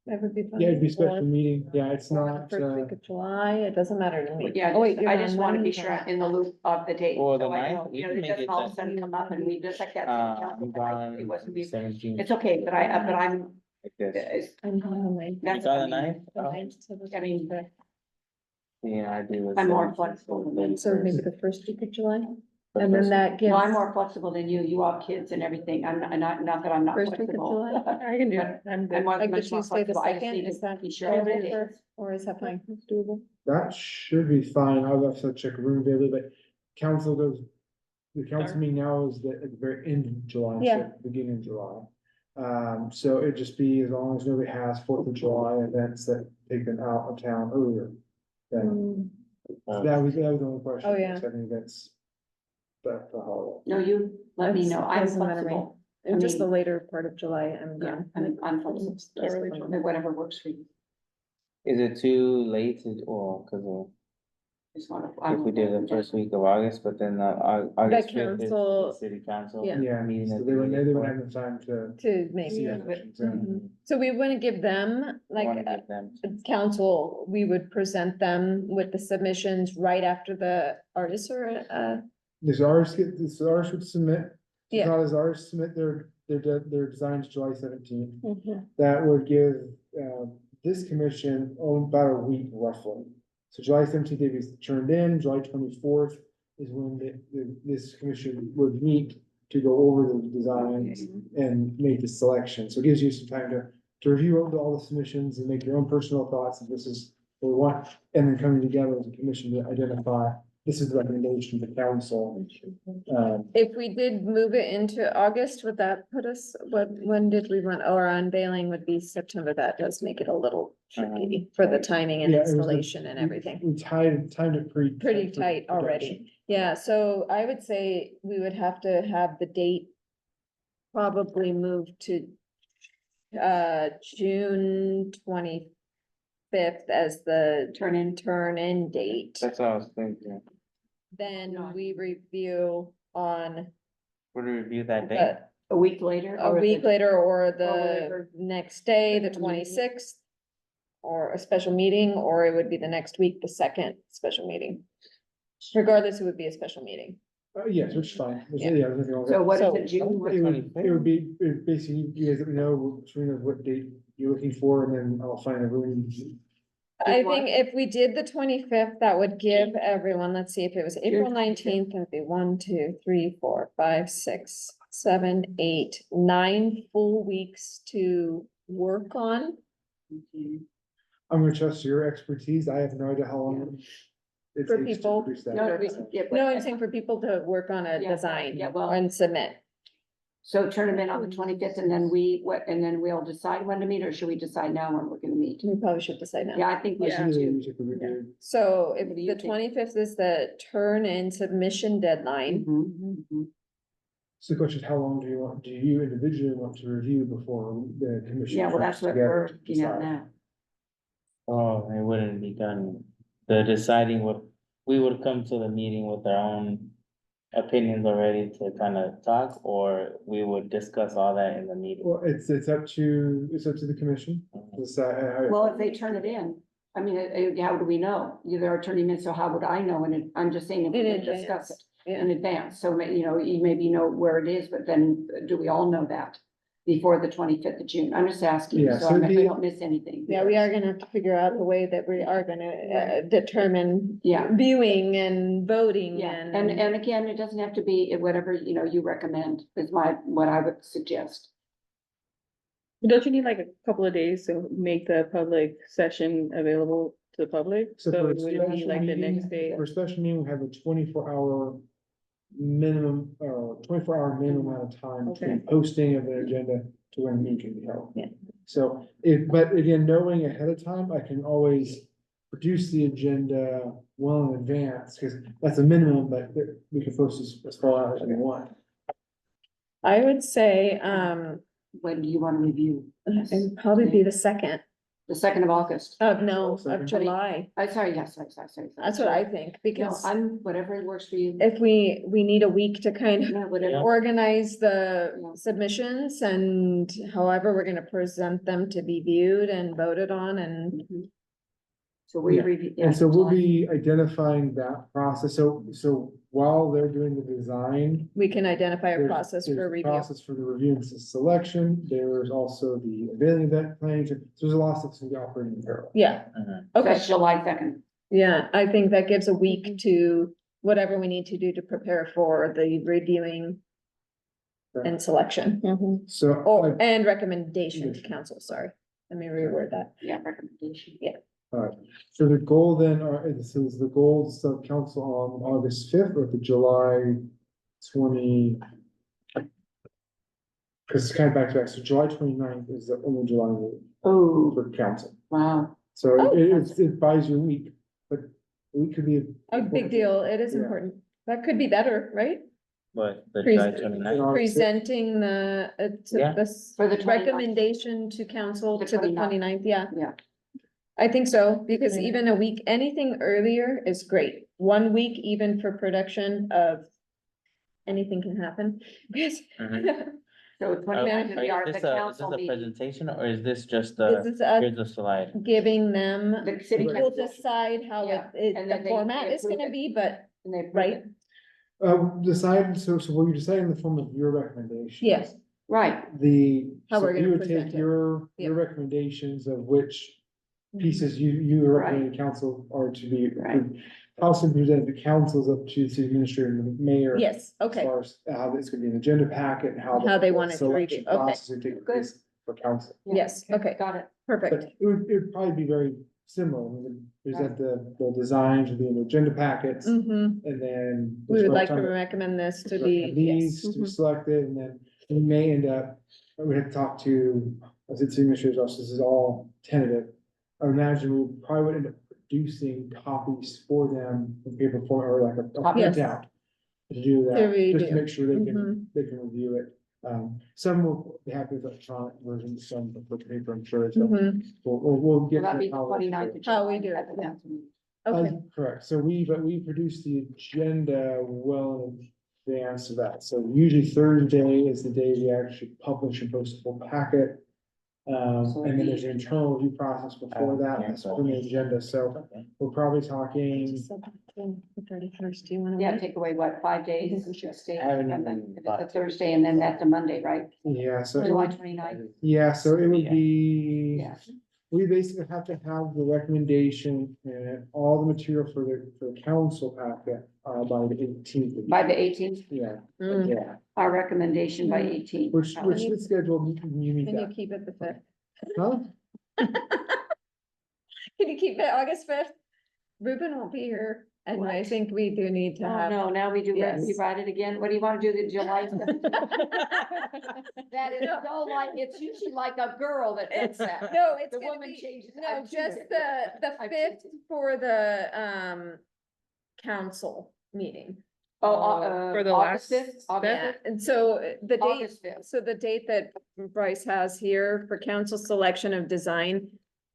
That would be fun. Yeah, it'd be a special Or- meeting, yeah, it's or the not, First week of July, it doesn't matter to me. Yeah, Oh, wait, I you're just gone. want to When be are you sure gone? I'm in the loop of the date. Or the so I know, 9th, we you know, can it make doesn't it all of a that- sudden come up and we just like that. I'm It gone wasn't be, 17th. it's okay, but I'm, Like this. it's, I'm gone like. that's, You I got the mean, 9th? the 9th to the I mean, 25th. Yeah, I do. I'm more flexible than you. So maybe the first week of July, and then that gives. Well, I'm more flexible than you. You have kids and everything. I'm not that I'm not First week of flexible. July, I can do it, But I'm I'm good. more- Like the much more Tuesday, the flexible. I just second, need is to that be sure of doable it. for- or is that fine, it's doable? that should be fine, I'll have to check room availability, but the council meeting now is at the very end of July, Yeah. instead of beginning of July. So it'd just be as long as nobody has 4th of July events that take them out of town earlier. Then that was the only question. Oh, yeah. Having events. That the holiday. No, you let me know. I'm Doesn't matter to me. flexible. And just the mean- later part of July, I'm Yeah, gone. I'm flexible. Totally fine. Whatever works for you. Is it too late to, cause Just wanna. If we did the first week of August, but then August fifth is the council- city council. Yeah. Yeah, Meeting so that they wouldn't, we they get wouldn't for. have the time to. to see maybe, that section, so. Mhm. So we wouldn't give them, like, Wanna give them- council, we would present them with the submissions right after the artists are, This ours would submit, Yeah. Takata's ours submit their designs July 17th. Mm-hmm. That would give, this commission, about a week roughly. So July 17th, they'd be turned in, July 24th is when this commission would meet to go over the designs and make the selection. So it gives you some time to review all the submissions and make your own personal thoughts, if this is what we want, and then coming together as a commission to identify, this is the recommendation to council. if we did move it into August, would that put us, when did we run, our unveiling would be September, that does make it a little tricky for the timing and Yeah, it was the- installation and everything. We timed it Pretty for tight already. production. Yeah, so I would say we would have to have the date probably moved to June 25th as the turn in date. That's what I was thinking. Then we review on Would we review that day? the A week later? a or week the- later or the whatever. next day, the Special meeting. 26th. Or a special meeting, or it would be the next week, the second special meeting. Regardless, it would be a special meeting. Yes, which is fine. There's- Yeah. there's nothing wrong with So it. what is So- it, June? It would be, basically, you guys let me know, Serena, what date you're looking for, and then I'll find a room. I what? think if we did the 25th, that would give everyone, let's see, if it was April June 19th, it'd be 1, 2, 3, 4, 5, 6, 7, 8, 9 full weeks to work on. I'm gonna trust your expertise. I have no idea how long. it For takes to people. produce that. No, yeah, but- No, I'm saying for people to work on a Yeah, design yeah, well- and submit. So turn them in on the 25th and then and then we'll decide when to meet, or should we decide now when we're gonna meet? We probably should decide now. Yeah, I think we I should see the too. music would be good. So if What do you the think? 25th is the turn in submission deadline, Mhm, mhm. So the question, how long do you individually want to review before the commission? Yeah, well, that's comes what together we're to looking at decide? now. Oh, it wouldn't be done. The deciding what, we would come to the meeting with our own opinions already to kind of talk, or we would discuss all that in the meeting. Well, it's up to the commission. to decide how- Well, if they turn it in, I mean, how do we know? They're turning in, so how would I know? And I'm just saying if we In didn't discuss advance, it yeah. in advance, so you know, you maybe know where it is, but then do we all know that? Before the 25th of June? I'm just asking, Yeah, so so we the- don't miss anything. Yeah, we are gonna have to figure out the way that we are gonna determine Yeah. viewing and voting Yeah, and. and again, it doesn't have to be whatever, you know, you recommend is what I would suggest. Don't you need like a couple of days to make the public session available to the public? So So for a it would be special like the meeting, next day. for a special meeting, we have a 24-hour minimum, 24-hour minimum amount of time between Okay. posting of the agenda to when the meeting can be held. Yeah. So but again, knowing ahead of time, I can always produce the agenda well in advance, because that's a minimum, but we can post as far out as we want. I would say, When do you want to review? it'd probably be the second The 2nd of August. of Second. July. Sorry, yes, sorry. That's what I think, No, because whatever works for you. if we need a week to kind of No, whatever. organize the Yeah. submissions and however we're gonna present them to be viewed and voted on and. Mhm. So we Yeah, review. And so we'll be identifying that process. So while they're doing the design, We can identify a there's- process there's for a review. Process for the review and selection. There's also the availing event planning. So there's a lot of stuff to be operating in parallel. Yeah, Mhm. okay, That's July 2nd. yeah, I think that gives a week to whatever we need to do to prepare for the reviewing and selection, So. or, and recommendation to council, sorry. Let me reword that. Yeah, recommendation. Alright, so the goal then, so is the goal to sub council on August 5th or the July 20? Cause it's kind of back to back, so July 29th is the only July meeting Oh, for council. wow. So Oh. it buys you a week, but a week could be. A big deal, it is Yeah. important. That could be better, right? But the Pres- July 29th. August 5th. Presenting the, Yeah. this For the 29th. recommendation to council The to the 29th. 29th. Yeah. Yeah. I think so, because even a week, anything earlier is great. 1 week even for production of anything can happen. Because So Are- 29th are of the art, Is the this a council meeting. presentation or is this just This is us here's the slide? giving them, The city we'll council. decide how Yeah, and the then they format is approve gonna it. be, but, And they approve right? it. Decide, so will you decide in the form of your recommendations? Yes. Right, How So we're you gonna would take present it. your Yep. recommendations of which pieces you recommend the council are to be. Right. Also present the councils up to the city administrator and the mayor. Yes, As okay, far as how it's gonna be an agenda packet and how. How they the want it to selection read it. Okay. process would take place for council. yes, okay, got it. perfect. But it would probably be very similar. We would present the designs would be in the agenda packets Mhm. and then. We would like to recommend recommend this to be, recommend yes. these to be Mhm. selected, and then we may end up, we have to talk to, as it's administrator's office, this is all tentative. I would imagine we probably would end up producing copies for them in paper form or like a Yes. printout. To do To that, just review. to make sure they Mhm. they can review it. Some will be happy with electronic versions, some with paper, I'm sure, so Mhm. we'll Will get. that to be the how- 29th of How we July do it, at the yeah. council meeting? Okay, Correct, so we produced the agenda well in advance of that, so usually Thursday is the day we actually publish and post the full packet. And then there's an internal review process before that, that's on the agenda, so we're probably talking. 31st, do you wanna? Yeah, wait? take away what, 5 days? Stay I haven't from the- even If thought. it's a Thursday and then that's a Monday, right? Yeah, so, July 29th. yeah, so it would Yeah. be. Yeah. We basically have to have the recommendation and all the material for the council packet, by the 18th. By the 18th, Yeah, Mm. yeah, our recommendation by Mm. 18th. which should schedule, you meet Can you that, keep it the 5th? huh? Can you keep it August 5th? Ruben won't be here, and I What? think we do need to Oh, have. no, now we do, Yes. rewrite it again. What do you want to do, the July? That is so like, it's usually like a girl that does that. No, it's The gonna woman be, changes. no, I've seen just it. the I've seen 5th it. for the, council meeting. Oh, For the August last 5th? August Yeah, 5th? and so the date, August 5th. so the date that Bryce has here for council selection of design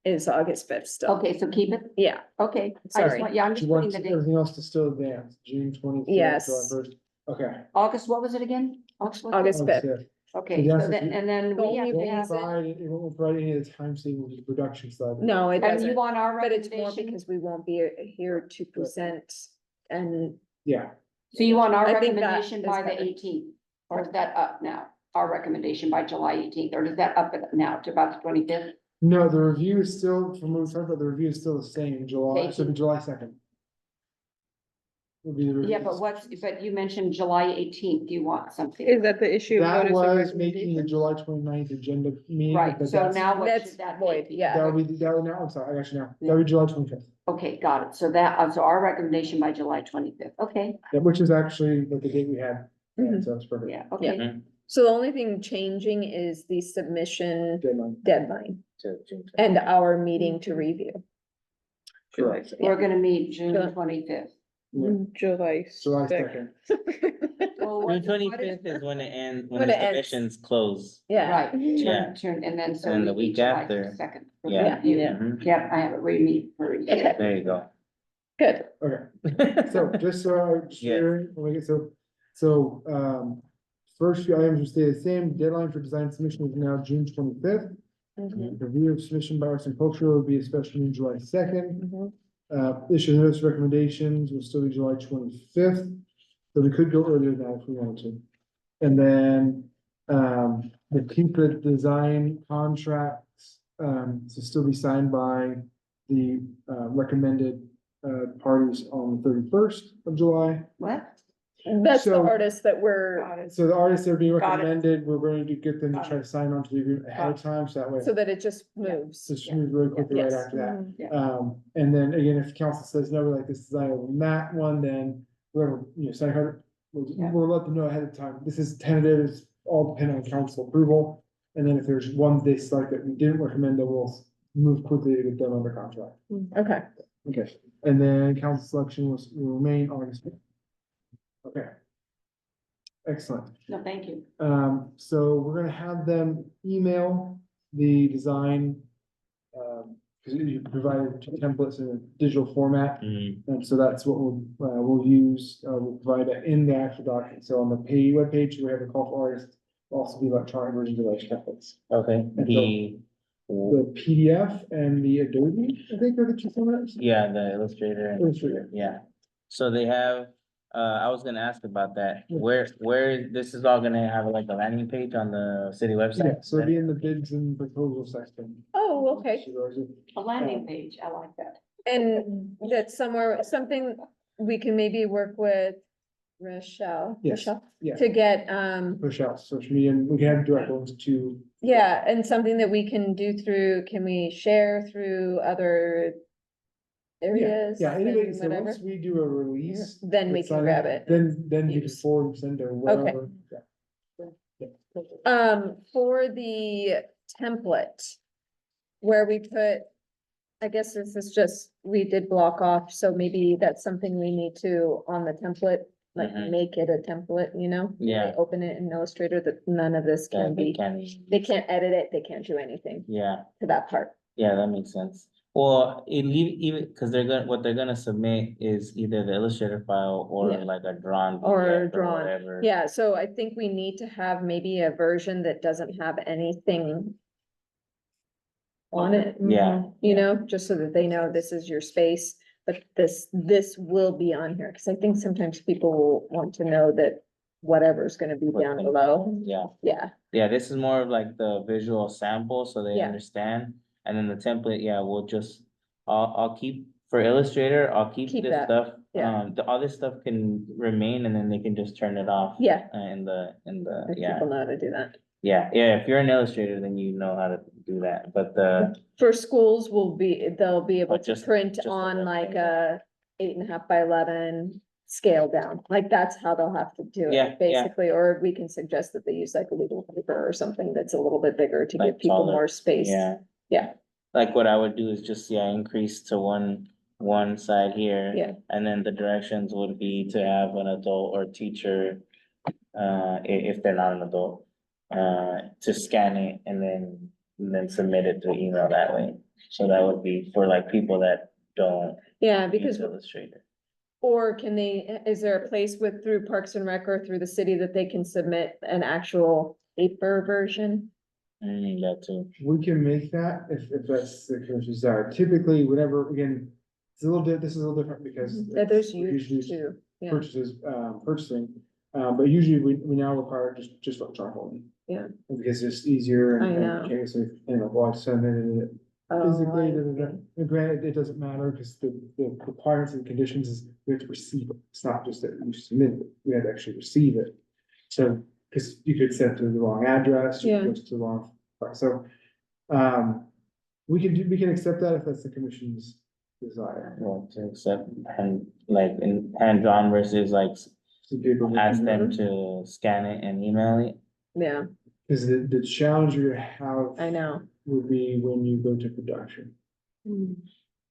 is August 5th still. Okay, so keep it, Yeah, okay. I just Sorry. want, yeah, I'm Do just you putting want the date. everything else to still advance, June 25th? Yes. July 1st? Okay. August, what was it again? August what? August 5th. Okay, Yes, so if then, you- and then The we only have to thing have is it. It won't provide any of the time savings of production stuff. No, it And doesn't, you want our but it's more recommendation? because we won't be here to present and Yeah, So you want our I think that recommendation is by the better. 18th? Or is that up now? Our recommendation by July 18th, or is that up now to about the 25th? no, the review is still, from what we talked about, the review is still the same, July, so it'll be July 2nd. Will be the review. Yeah, but you mentioned July 18th. You want something? Is that the issue? of That notice of was making the recommendation? July 29th agenda meeting. Right, but so that's- now what That's should that void, be? yeah. That would be, that would now, I'm sorry, I got you now, that would be July 25th, Okay, got it. So that, so our recommendation by July 25th. Okay, yeah, which is actually like the date we had, Mhm. so it's perfect. yeah, okay. Mhm. so the only thing changing is the submission Deadline. deadline To June and our meeting to review. Correct. We're gonna meet June Sure. 25th. July July 2nd. 2nd. Well, June what is- 25th is when it ends, when When the it ends. submissions close. Yeah. Right, Yeah. turn, and then so. And we the meet week July after. 2nd. Yeah. Yeah. Mhm. Yep, I have it, we meet for. Okay. There you go. Good. Okay, so just so, just Yes. hearing, when we get, first few items will stay the same, deadline for design submission is now June 25th. Mhm, Review of submission by arts and culture will be especially in July 2nd. mhm. Issue notice recommendations will still be July 25th, so we could go earlier than that if we wanted to. And then, the keep the design contracts, to still be signed by the, recommended, parties on the 31st of July. What? That's the So- artist that we're, Got it. So the artists that are being Got it. recommended, we're going to get them to Got try to sign on to the agreement ahead of time, so that way. so that it just moves. Just move really quickly right Yes. after that. Mhm. Yeah. And then again, if council says no, we like this design over that one, then whoever, sign her, Yeah. we'll let them know ahead of time. This is tentative, it's all depending on council approval. And then if there's one they select that we didn't recommend, then we'll move quickly to get them under contract. Okay, Okay, and then council selection will remain August 5th. Okay. Excellent. No, thank you. So we're gonna have them email the design because you provided two templates in a digital format. Mm, And so that's what we'll use, we'll provide that in the actual document. So on the webpage, we have a call for artists, will also be electronic versions of those templates. okay, The PDF and the Adobe, I think are the two formats. yeah, the Illustrator. and- Illustrator. Yeah, so they have, I was gonna ask about that, Yeah. where, this is all gonna have like a landing page on the city website? Yeah, so it'll be in the bids and proposal section. Oh, okay. A landing page, I like that. And that's somewhere, something we can maybe work with Rochelle. Yes, Rochelle, yeah. to get, Push out social media, and we can have direct links to, yeah, and something that we can do through, can we share through other areas? yeah, anyway, and so whatever? once we do a release. Then we it's can on grab it. Then you can use. forward, and send to whatever. Yeah. For the template. Where we put, I guess this is just, we did block off, so maybe that's something we need to on the template. Like Mhm. make it a template, you know? When they Yeah. Open it in Illustrator, that none of this That can they be, can, they can't edit it, they can't do anything yeah. to that part. Yeah, that makes sense. Well, even, cause what they're gonna submit is either the Illustrator file or Yeah. like a drawn. Or PDF drawn, whatever. yeah, so I think we need to have maybe a version that doesn't have anything on it. Yeah. You know, just so that they know this is your space, but this will be on here, cause I think sometimes people will want to know that whatever's gonna be What's down gonna- below, Yeah, yeah, yeah, this is more of like the visual sample, so they Yeah. understand, and then the template, yeah, we'll just, I'll keep, for Illustrator, I'll keep Keep this that, stuff. yeah. All this stuff can remain, and then they can just turn it off. Yeah. In the, if yeah, people know how to do that. yeah, if you're an Illustrator, then you know how to do that, but For schools they'll be able Oh, to just print the on website. like a 8.5 by 11 scale down, like that's how they'll have to do Yeah, it, basically, or we can suggest that they use like a legal paper or something that's a little bit bigger to give Like people taller, more space. yeah. Yeah. Like what I would do is just, increase to one side here. Yeah. And then the directions would be to have an adult or teacher, if they're not an adult, to scan it and then submit it through email that way. So that would be for like people that don't Yeah, use because, Illustrator. or can they, is there a place through Parks and Rec or through the city that they can submit an actual paper version? That too. We can make that if that's the commission's desire. Typically, whenever, again, it's a little this is a little different because. That there's we usually huge too, yeah, purchasing, but usually we now require just electronic only. Yeah. Because it's just easier I and, know. okay, so, well, I submitted it Oh, physically, I da, da, da. see. And granted, it doesn't matter because the requirements and conditions is we have to receive it. It's not just that you submit it, we have to actually receive it. So, because you could send it to the wrong address, or Yeah. it goes to the wrong, so, we can accept that if that's the commission's desire. Well, to accept hand drawn versus like So people- ask them to scan it and email it. Yeah, Cause the challenge you have. I know. Would be when you go to production,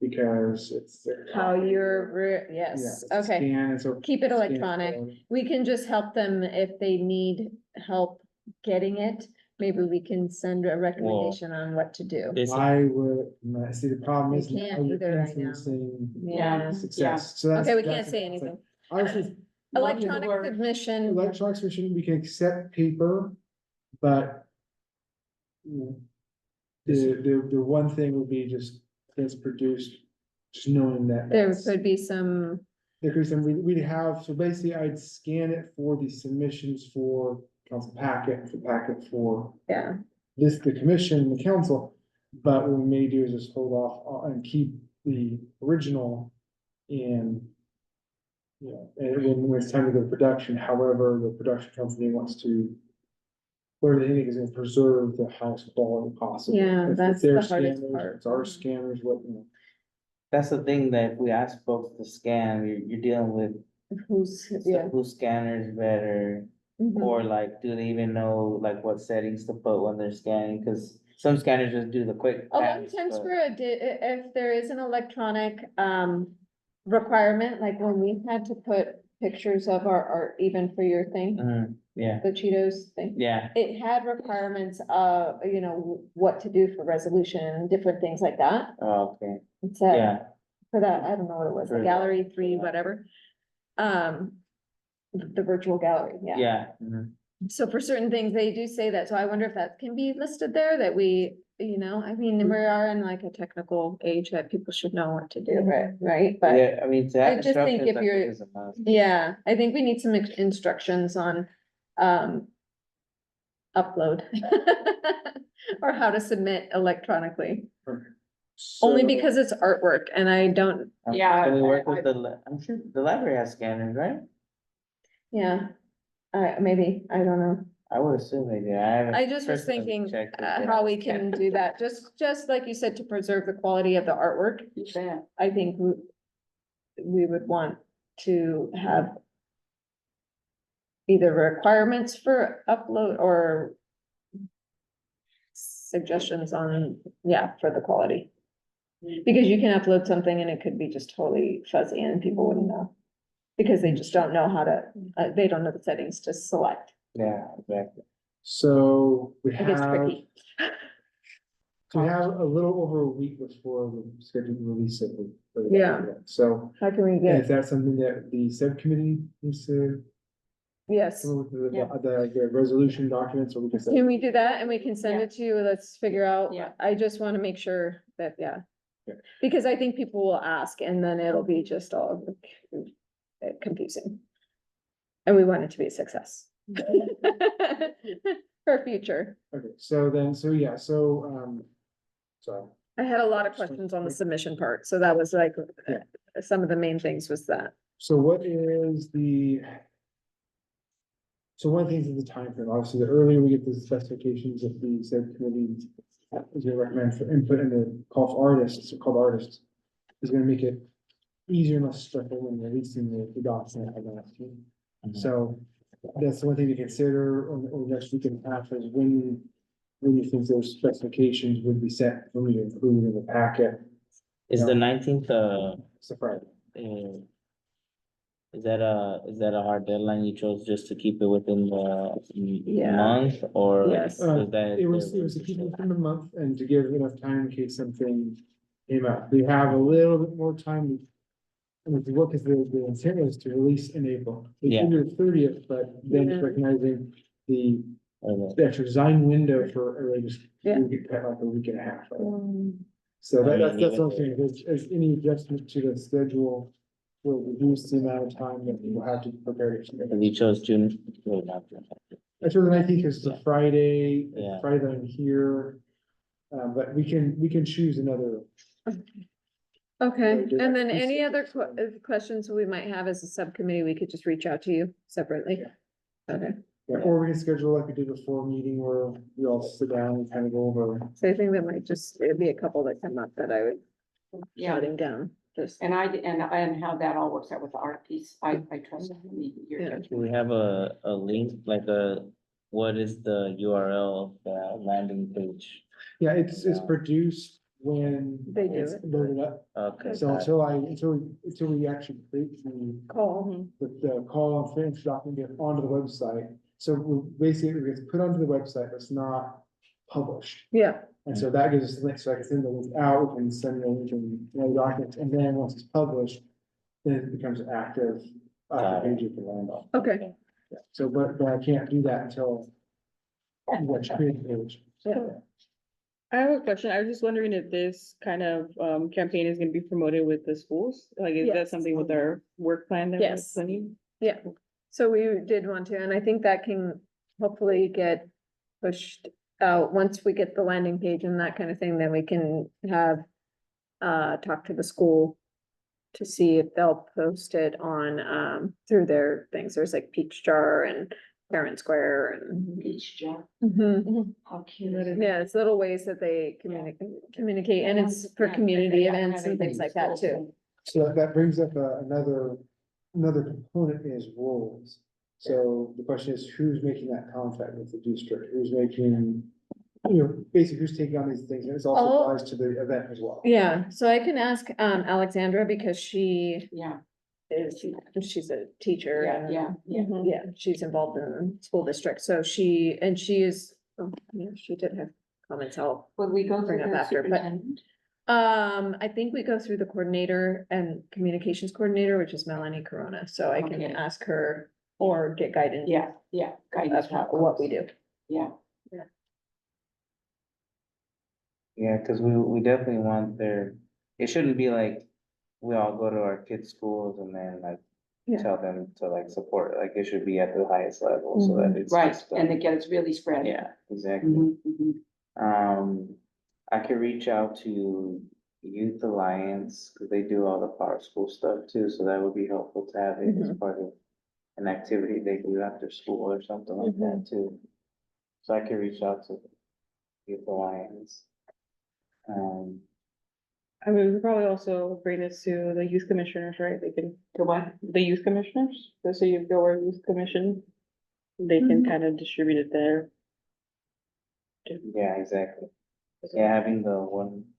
because it's. How you're, Yeah, yes, it's a okay, scan, and so. keep it scan electronic. quality. We can just help them if they need help getting it. Maybe we can send a recommendation on what to do. This, I would, see, the problem We is now can't you're either, I know. influencing Yeah. success, so that's. Okay, we can't that's- say it's like- anything. Obviously, Electronic Word. submission, electronic submission, we can accept paper, but. you know, the one thing would be just, that's produced, just knowing that. there that's- could be some, Because then we'd have, so basically I'd scan it for the submissions for council packet, the packet for yeah, the commission, the council. But what we may do is just hold off and keep the original in. You know, and when it's time to go to production, however, the production company wants to. Where they think is gonna preserve the highest quality possible. Yeah, If that's their the hardest scanners, part. It's our scanners, what, that's the thing that if we ask folks to scan, you're dealing with who's, yeah. whose scanner is better. Mhm. Or like, do they even know like what settings to put when they're scanning? Cause some scanners just do the quick. A lot pass, of times but- for if there is an electronic, requirement, like when we had to put pictures of our art even for your thing, Yeah, the Cheetos thing. yeah, It had requirements of, you know, what to do for resolution, different things like that. oh, okay, It said, yeah, for that, I don't know what it was, the For- gallery 3, whatever. The virtual gallery, yeah. yeah. So for certain things, they do say that, so I wonder if that can be listed there, that we, you know, I mean, we are in like a technical age that people should know what to do, right? But Yeah, I mean, to I have just think instructions, if I you're- think is a must. yeah, I think we need some instructions on, upload. Or how to submit electronically, only So- because it's artwork and I don't, Yeah, Can we work I- with I'm sure the library has scanners, right? yeah. Maybe, I don't know. I would assume they do. I haven't. I just was personally thinking, checked with them. how we can do that, just like you said, to preserve the quality of the artwork. Yeah. I think we would want to have either requirements for upload or suggestions on, yeah, for the quality. Because you can upload something and it could be just totally fuzzy and people wouldn't know. Because they just don't know how to, they don't know the settings to select. Yeah, exactly. So we It gets have, tricky. so we have a little over a week before the scheduled release of the. Yeah. So How can we is get, that something that the subcommittee needs to yes, come up with Yeah. the resolution documents or we can? say- can we do that and we can send Yeah. it to you, let's figure out, Yeah. I just wanna make sure that, yeah. Yeah. Because I think people will ask and then it'll be just all confusing. And we want it to be a success. For future. Okay, so then, so yeah, sorry. I had a lot of questions on the submission part, so that was like, Yeah. some of the main things was that. So what is so one of the things is the timeframe. Obviously, the earlier we get the specifications of the subcommittee is gonna recommend for input in the call for artists, or called artists, is gonna make it easier and less stressful when releasing the document. So that's the one thing to consider or next week and a half is when you think those specifications would be set for me to include in the packet. Is the 19th, It's a Friday. is that a hard deadline you chose just to keep it within the Yeah. month or? Yes. is that- It was to keep it within the month and to give enough time in case something came up. We have a little bit more time. And if you look at the intent was to release in April. It's Yeah. either the 30th, but then Yeah. recognizing the Okay. the actual design window for, just Yeah. we get cut like a week and a half. Right? So that's something, as any adjustment to the schedule will reduce the amount of time that we'll have to prepare it. And you chose June. Wait, not June. Actually, the 19th is a Friday, Yeah. Friday that I'm here. But we can choose another. Okay, So did and I- then any other questions we might have as a subcommittee, we could just reach out to you separately. Okay, Yeah, or we can schedule like we did before meeting where we all sit down and kind of go over. so I think that might just, it'd be a couple that come up that I would Yeah, jotting down, just. and and how that all works out with the art piece, I trust your Yeah. judgment. Do we have a link, like what is the URL, the landing page? Yeah, it's produced when. They do it's it. loaded up. Okay. So got it. until we actually create Call. the call and finish document get onto the website. So basically it gets put onto the website, but it's not published. Yeah, And so that gives us the link, so I can send the link out, we can send the link and the documents, and then once it's published, then it becomes active. Got it. Page you can land on. okay, Yeah. So, but I can't do that until. You actually create the page. yeah. I have a question. I was just wondering if this kind of campaign is gonna be promoted with the schools? Like, is that Yes. something with our work plan that we're Yes. planning? Yeah, so we did want to, and I think that can hopefully get pushed out, once we get the landing page and that kind of thing, then we can have. Talk to the school. To see if they'll post it on, through their things, there's like Peach Jar and Parent Square and. Each jar, Mhm. how cute is it? Yeah, it's little ways that they communicate, and it's for Yeah, community yeah, events and everything things like that schools too. So that brings up another component is roles. So the question is, who's making that contact with the district? Who's making, basically who's taking on these things? And this also Oh. applies to the event as well. Yeah, so I can ask Alexandra because she Yeah, she's a teacher. Yeah, and- yeah, yeah. Mhm. Yeah, she's involved in the school district, so she is, oh, yeah, she did have comments, I'll Would we go bring through up the after, but- superintendent? I think we go through the coordinator and communications coordinator, which is Melanie Corona, so I can Okay. ask her or get guidance. Yeah, yeah. guidance Of what we do. Yeah, Yeah, cause we definitely want it shouldn't be like, we all go to our kids' schools and then like Yeah. tell them to like support, like it should be at the highest level, so that it's. right, just, and it gets really spread. Yeah, exactly. Mhm, mhm. I could reach out to Youth Alliance, cause they do all the power school stuff too, so that would be helpful to have it as part of an activity they do after school or something like that too. So I could reach out to Youth Alliance. I mean, we could probably also bring this to the youth commissioners, right? They can, The what? the youth commissioners, the city of Gilroy Youth Commission. They can Mhm. kind of distribute it there. Yeah, exactly. Yeah, having the one,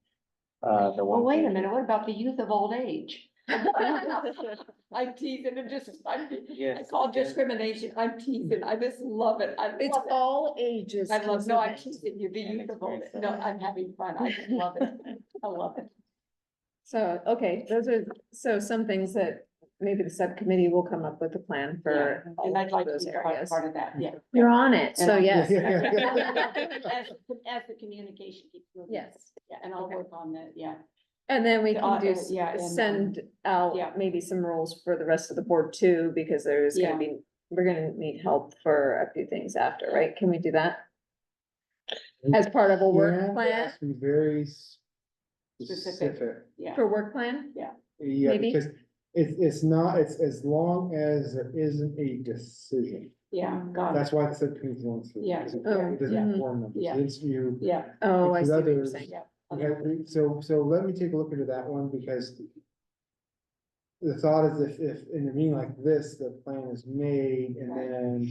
the Well, one. wait a page- minute, what about the youth of old age? I'm teasing and I Yes. call yes. discrimination, I'm teasing, I just love it, I It's love it. all ages. I love, no, I'm Elizabeth. teasing you, the And youth of old, experience. no, I'm having fun, I just love it, I love it. So, okay, those are, so some things that maybe the subcommittee will come up with a plan for And all I'd like of to those be areas. part of that, yeah. You're on it, so And- yes. As the communication keeps moving. Yes. Yeah, and I'll work on that, yeah. And then we The can do, yeah, and, send out yeah. maybe some rules for the rest of the board too, because there's Yeah. gonna be, we're gonna need help for a few things after, right? Can we do that? As part of a work Yeah, plan, has to be very Specific. specific. Yeah, for work plan? Yeah, Maybe. because it's not, it's as long as there isn't a decision. yeah, got it, That's why the subcommittee's going through. Yeah. because Oh, It doesn't mhm. form members, Yeah. it's you. yeah, Oh, I With see what you're others, saying. yeah. Okay, so let me take a look into that one, because the thought is if in a meeting like this, the plan is made, and then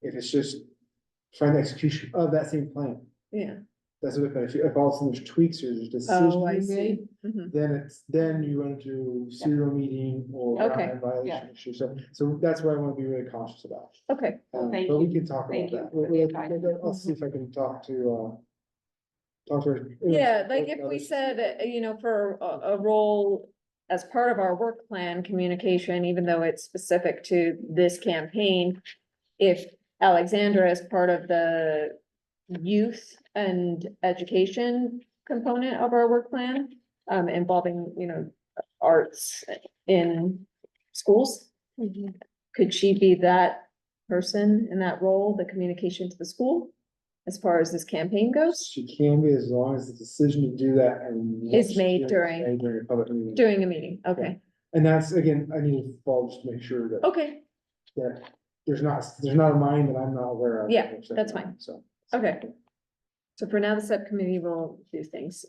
if it's just trying the execution of that same plan, Yeah. that's what, if all of a sudden there's tweaks or there's Oh, I decisions see. made, Mhm. then you run into serial meeting or Okay. violation issue, so that's what I wanna be really cautious about. Okay, Thank But we you. can talk about Thank you that. for the advice. I'll see if I can talk to. Her. yeah, like if we said, for a role as part of our work plan, communication, even though it's specific to this campaign, if Alexandra is part of the youth and education component of our work plan, involving, arts in schools, could she be that person in that role, the communication to the school, as far as this campaign goes, She can be, as long as the decision to do that. and Is made during- During a public meeting. during a meeting? Okay, And that's, again, I need to follow, just to make sure that, okay, that there's not a mind that I'm not aware of. Yeah, that's fine. So. okay. So for now, the subcommittee will do things,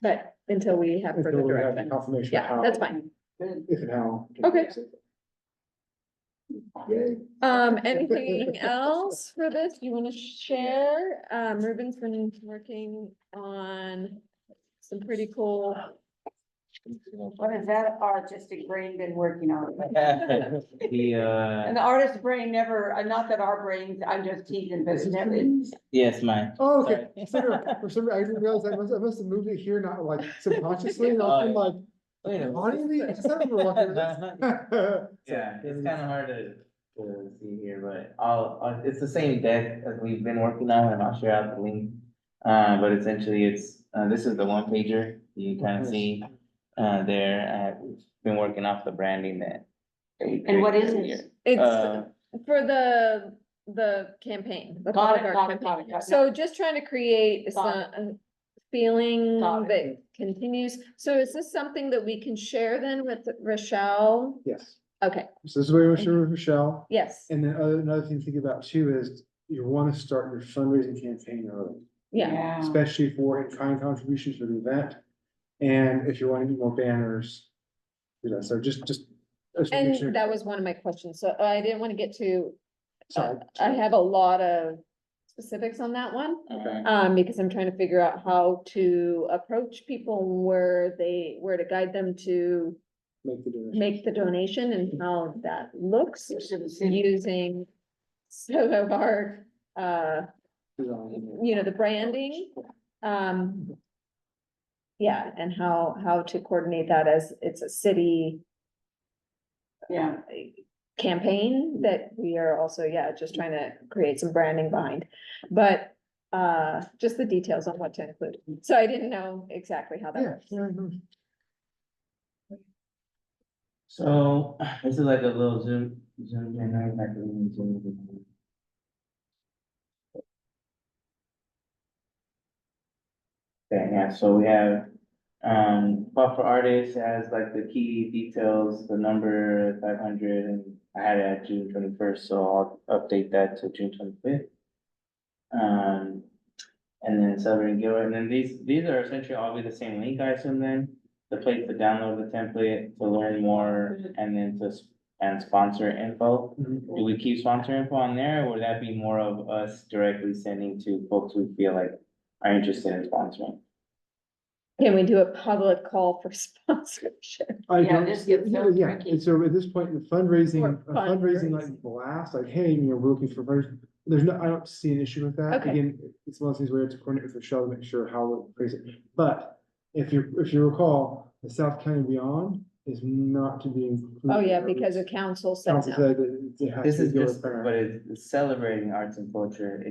but until we have further Until we have the direction. confirmation. of Yeah, how- that's fine. If and how. Okay. Yay. Anything else for this you wanna share? Ruben's been working on some pretty cool. What is that artistic brain been working on? The, And the artist's brain never, not that our brains, I'm just teasing, but it's never, yes, mine. Oh, okay, for some, I didn't realize I must have moved it here, not like subconsciously, and I'm like, Wait a audiently, I just don't remember what it is. Yeah, it's kind of hard to see here, but it's the same deck as we've been working on, and I'll share out the link. But essentially, this is the one pager, you kind of see, there, we've been working off the branding that. we And what is created it? here. It's for the campaign. the Got it, public art got it, campaign. got it, got it. So just trying to create Got a feeling Got that continues. So is this something that we can share then with Rochelle? Yes, Okay, so this is where we're sure with Michelle, yes, and then another thing to think about too is you wanna start your fundraising campaign early. yeah, Especially for in-kind contributions for the event, and if you're wanting to do more banners. So just. and that was one of my questions. So I didn't want to get to, Sorry. I have a lot of specifics on that one. Okay. Because I'm trying to figure out how to approach people, where to guide them to make the donation and how that looks To the city. using some of our, the branding. Yeah, and how to coordinate that as it's a city Yeah, campaign that we are also, just trying to create some branding behind. But, just the details on what to include. So I didn't know exactly how that Yeah, works. yeah, no. So this is like a little zoom in, right? Like a little zoom in. Okay, yeah, so we have, but for artists has like the key details, the number 500, and I had it at June 21st, so I'll update that to June 25th. And then Celebrating Gilroy, and then these are essentially all be the same link, I assume then, the place to download the template, to learn more, and then and sponsor info. Do we keep sponsor info on there, or would that be more of us directly sending to folks who feel like are interested in sponsoring? Can we do a public call for sponsorship? I Yeah, don't, this gets so yeah, tricky. and so at this point, the fundraising, Or a fundraising like fundraising. blast, like, hey, we're looking for fundraisers. There's no, I don't see an issue with that. Okay. Again, it's one of those things where it's coordinate with Michelle to make sure how we'll phrase it. But if you recall, the South County Beyond is not to be included. Oh, yeah, because the council said Council no. said that it has This to is go just, with our- but it's celebrating arts and culture,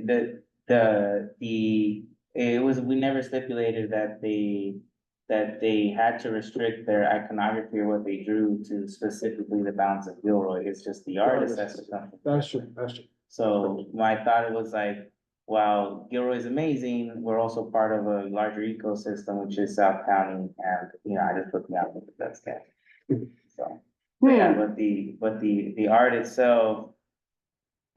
we never stipulated that they had to restrict their iconography or what they drew to specifically the bounds of Gilroy, it's just the artist that's the company. That's true, that's true. So my thought was like, wow, Gilroy is amazing, we're also part of a larger ecosystem, which is South County, and, I just put me out with that's that. So, but yeah, but the art itself,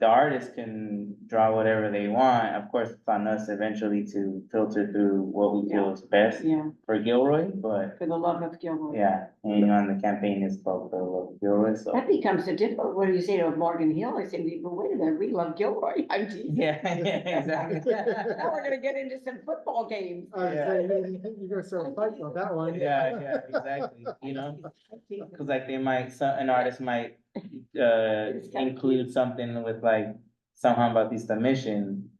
the artist can draw whatever they want, of course, it's on us eventually to filter through what we feel is best Yeah, for Gilroy, but for the love of Gilroy. yeah, and the campaign is called the Love of Gilroy, so. That becomes a difficult, what do you say to Morgan Hill? I said, but wait a minute, we love Gilroy. I'm teasing. Yeah, exactly. Now we're gonna get into some football games. You're gonna start fighting on that one. Yeah, exactly, cause like an artist might, include something with like, somehow about the mission,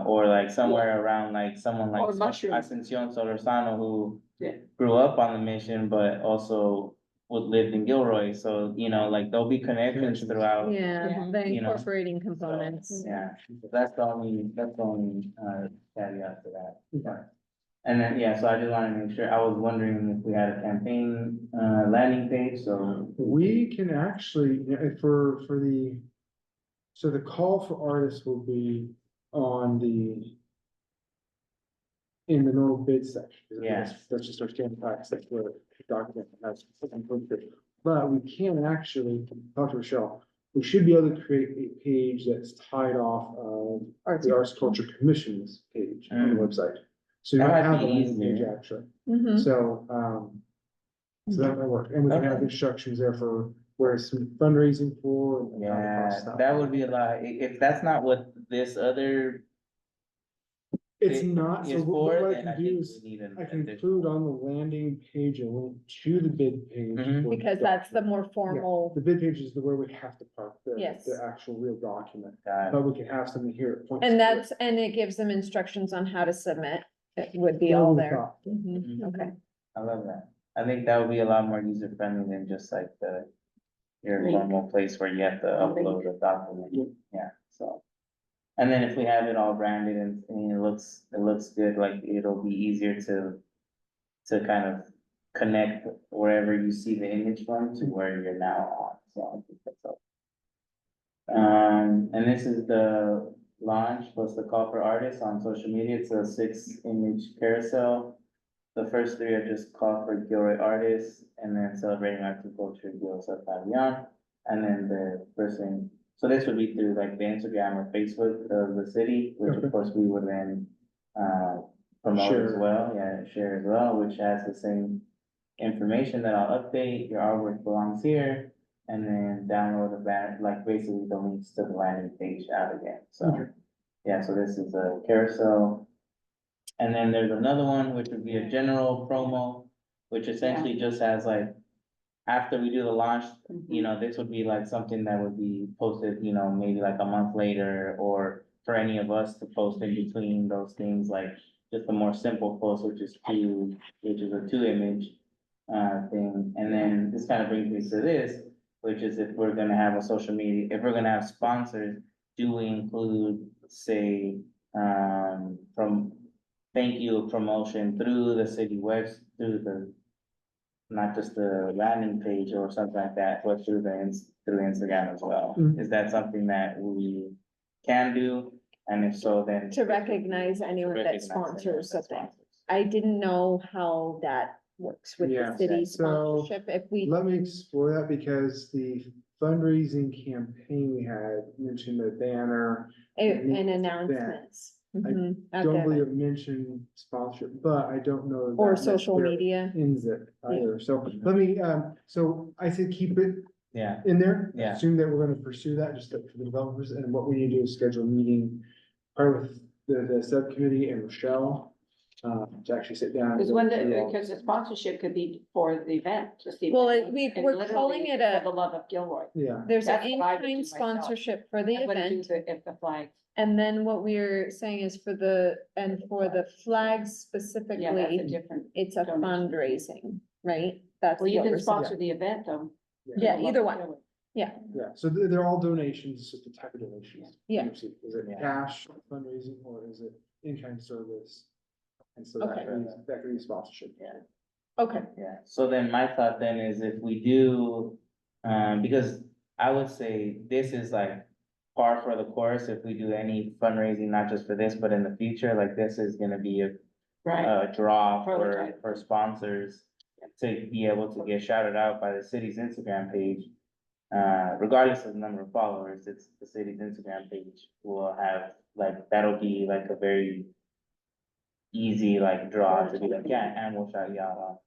or like somewhere around like someone like Or mushrooms. Ascension Solorzano who Yeah. grew up on the mission, but also lived in Gilroy, so, like, there'll be connections throughout. Yeah, the You know, incorporating components. Yeah, so that's the only, caveat to that. Yeah. And then, yeah, so I just wanted to make sure, I was wondering if we had a campaign, landing page, so. We can actually, for so the call for artists will be on in the normal bid section. Yeah. That's just our standard practice, that's where the document has. But we can actually, talk to Michelle, we should be able to create a page that's tied off of Arts. the Arts Culture Commission's page on the website. So you That might might have be a landing page easier. actually, Mhm. so that might work, and we can have Okay. instructions there for where it's fundraising for. and how to Yeah, process that would be a lot, if that's not what this other It's bit not, so is what for, I then can I do think is, we need an I can additional. include on the landing page a link to the bid page. Mhm. for Because that's the more formal, The bid page is where we have to park Yes. the actual real document, Got it. but we can have something here. that points and to it. and it gives them instructions on how to submit. It would be Yeah, all we there. thought. Mhm, okay. I love that. I think that would be a lot more user friendly than just like your Link. normal place where you have to A link. upload a document, yeah, so. And then if we have it all branded and it looks good, like it'll be easier to kind of connect wherever you see the image from to where you're now on, so I think that's all. And this is the launch plus the call for artists on social media, it's a 6-image carousel. The first 3 are just call for Gilroy artists, and then celebrating arts and culture, Gilroy South Beyond. And then the first thing, so this would be through like the Instagram or Facebook of the city, which Okay. of course we would then, promote as Share. well, share as well, which has the same information that I'll update, your artwork belongs here. And then download the banner, like basically the links to the landing page out again, so. Okay. Yeah, so this is a carousel. And then there's another one, which would be a general promo, which essentially just has like after we do the launch, you know, this would be like something that would be posted, you know, maybe like a month later, or for any of us to post in between those things, like just a more simple post, which is a 2 image thing. And then this kind of brings me to this, which is if we're gonna have a social media, if we're gonna have sponsors, do we include, say, from thank you promotion through the city webs, through the, not just the landing page or something like that, but through through Instagram as well? Mhm. Is that something that we can do? And if so, then. To recognize anyone that recognize anyone sponsors that something. sponsors. I didn't know how that works with the Yeah, city so sponsorship, if we, Let me explore that because the fundraising campaign we had mentioned a banner. and announcements. Mhm, at Don't the believe event. it mentioned sponsorship, but I don't know. that Or that social necessarily media. Ends it either. So let me, so I said keep it Yeah, in there. Yeah. Assume that we're gonna pursue that just for the developers, and what we need to do is schedule a meeting. Part with the subcommittee and Rochelle, to actually sit down. and Because go when through all- because the sponsorship could be for the event, just the. Well, event, we're and calling literally it a- For the love of Gilroy. Yeah, There's an That's what I would do in-kind myself. sponsorship for the I wouldn't do event, if the flag, and then what we're saying is for the flags yeah, that's a specifically, different. it's a donation. fundraising, right? That's Well, you what can we're saying. sponsor the event though. Yeah, For the either love one. of Gilroy. Yeah, yeah. So they're all donations, it's just the type of donations. Yeah. you receive. Is it Yeah. cash fundraising or is it in-kind service? And so Okay. that could be sponsorship. okay, yeah. So then my thought then is if we do, because I would say this is like par for the course, if we do any fundraising, not just for this, but in the future, like this is gonna be Right, a draw Prototype. for sponsors to be able to get shouted out by the city's Instagram page. Regardless of the number of followers, it's the city's Instagram page will have, like, that'll be like a very easy, like, draw to be like, yeah, and we'll shout you out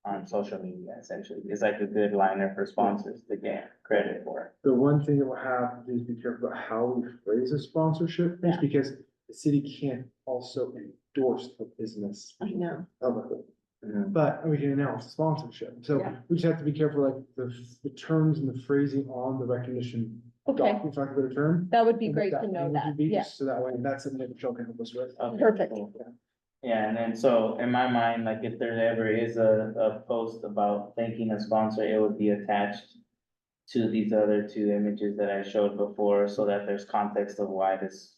on social media, essentially. It's like a good liner for sponsors to get credit for. The one thing that we'll have to do is be careful about how we phrase a sponsorship, is Yeah. because the city can't also endorse a business I know. publicly. Mhm. But we can announce a sponsorship, so Yeah. we just have to be careful, like, the terms and the phrasing on the recognition. Okay, document, for lack of a better term. that would be and great what to know language that, would be, yeah, just So that way, that's something that Michelle can help us with. Okay, Perfect. cool. Yeah, and then so in my mind, like if there ever is a post about thanking a sponsor, it would be attached to these other 2 images that I showed before, so that there's context of why this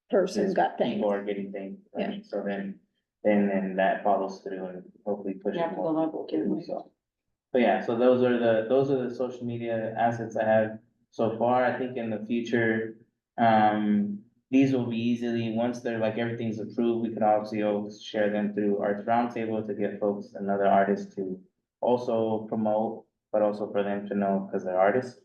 person got things. people are getting things, right? So then that follows through and hopefully pushes Yeah, for the more love of people Gilroy. to do so. But yeah, so those are the social media assets I have so far. I think in the future, these will be easily, once they're like, everything's approved, we can obviously always share them through Arts Roundtable to get folks, another artist to also promote, but also for them to know because they're artists.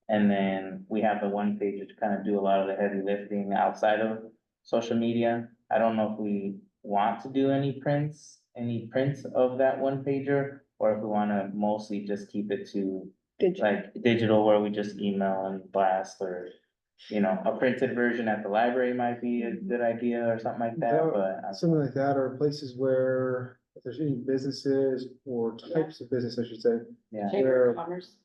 And then we have the one page to kind of do a lot of the heavy lifting outside of social media. I don't know if we want to do any prints of that one pager, or if we wanna mostly just keep it to Did you? like digital where we just email and blast, or, you know, a printed version at the library might be a good idea or something like that, but. Something like that, or places where, if there's any businesses or types of business, I should say, Yeah, Chamber of Commerce.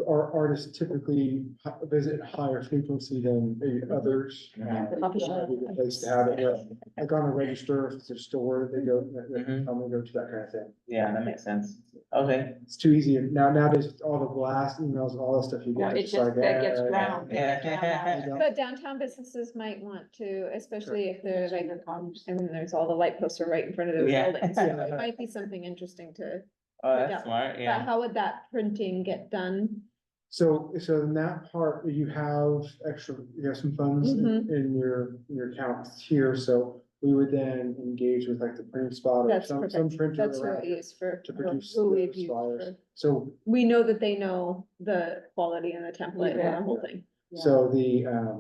our artists typically visit higher frequency than maybe others. Yeah. The coffee Might shop. be a good place to have it, where, like on a register, if it's a store, they go, Mhm. I'm gonna go to that kind of thing. yeah, that makes sense. Okay, It's too easy, nowadays, with all the blast emails and all that stuff you No, get. it it's just, like, that gets eh, drowned. Yeah. But downtown businesses might want to, especially if they're like, Chamber of Commerce. and then there's all the light posts are right in front of those Yeah. buildings, so it might be something interesting to. oh, Yeah. that's smart, But yeah. how would that printing get done? So in that part, you have some funds Mhm. in your accounts here, so we would then engage with like the printing spot or That's some perfect, printer that's who I around use for, to produce who we've those used flyers. for. So, We know that they know the quality and the template and Yeah. the whole thing. so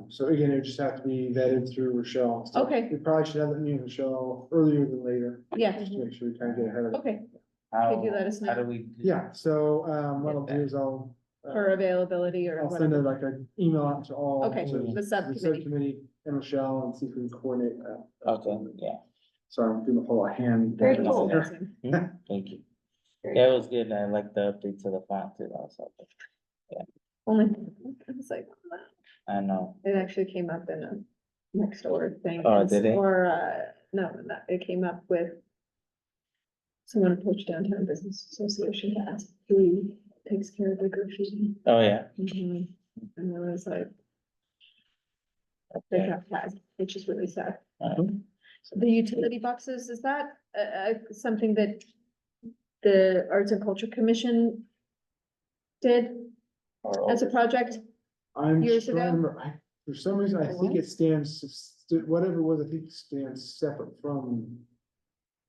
so again, it would just have to be vetted through Rochelle. So Okay. We probably should have that meeting with Rochelle earlier than later, Yeah, just to make sure we kind of get ahead of it. okay, How, Could you let us how know? do we? Yeah, so, what I'll do is for availability or I'll send whatever. like an email out to all. Okay, to the subcommittee. subcommittee and Rochelle and see if we can coordinate that. Okay, yeah, Sorry, I'm doing a whole hand. Very cool. Amazing. thank you. Yeah, it was good. I like the update to the font too also. Only, I was like, wow. I know. It actually came up in a next door thing. Oh, did it? Or, no, it came up with someone approached Downtown Business Association to ask who takes care of the graffiti. Oh, yeah. Mhm. And it was like, they Okay. got tagged, which is really sad. Um, The utility boxes, is that, something that the Arts and Culture Commission did as a project? I'm Years trying to ago? remember, for some reason, I think it stands, whatever it was, I think it stands separate from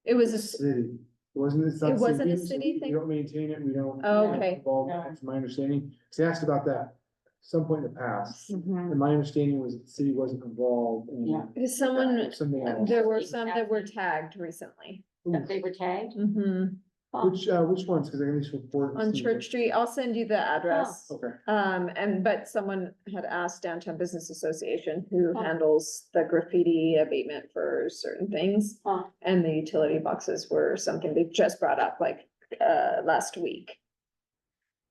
It was the a, s- city. Wasn't it? It's not It wasn't a we- city we thing? don't maintain it, we don't. Oh, get okay. involved, No. That's my understanding, because I asked about that some point in the past, Mhm. and my understanding was that the city wasn't involved in. Yeah. Because someone, Something else. there were some that were tagged recently. That they were tagged? Mhm. Huh. Which ones, because I at least report. On Church Street, I'll send you the address. Okay. But someone had asked Downtown Business Association, who Huh. handles the graffiti abatement for certain things. Huh. And the utility boxes were something they just brought up like, last week.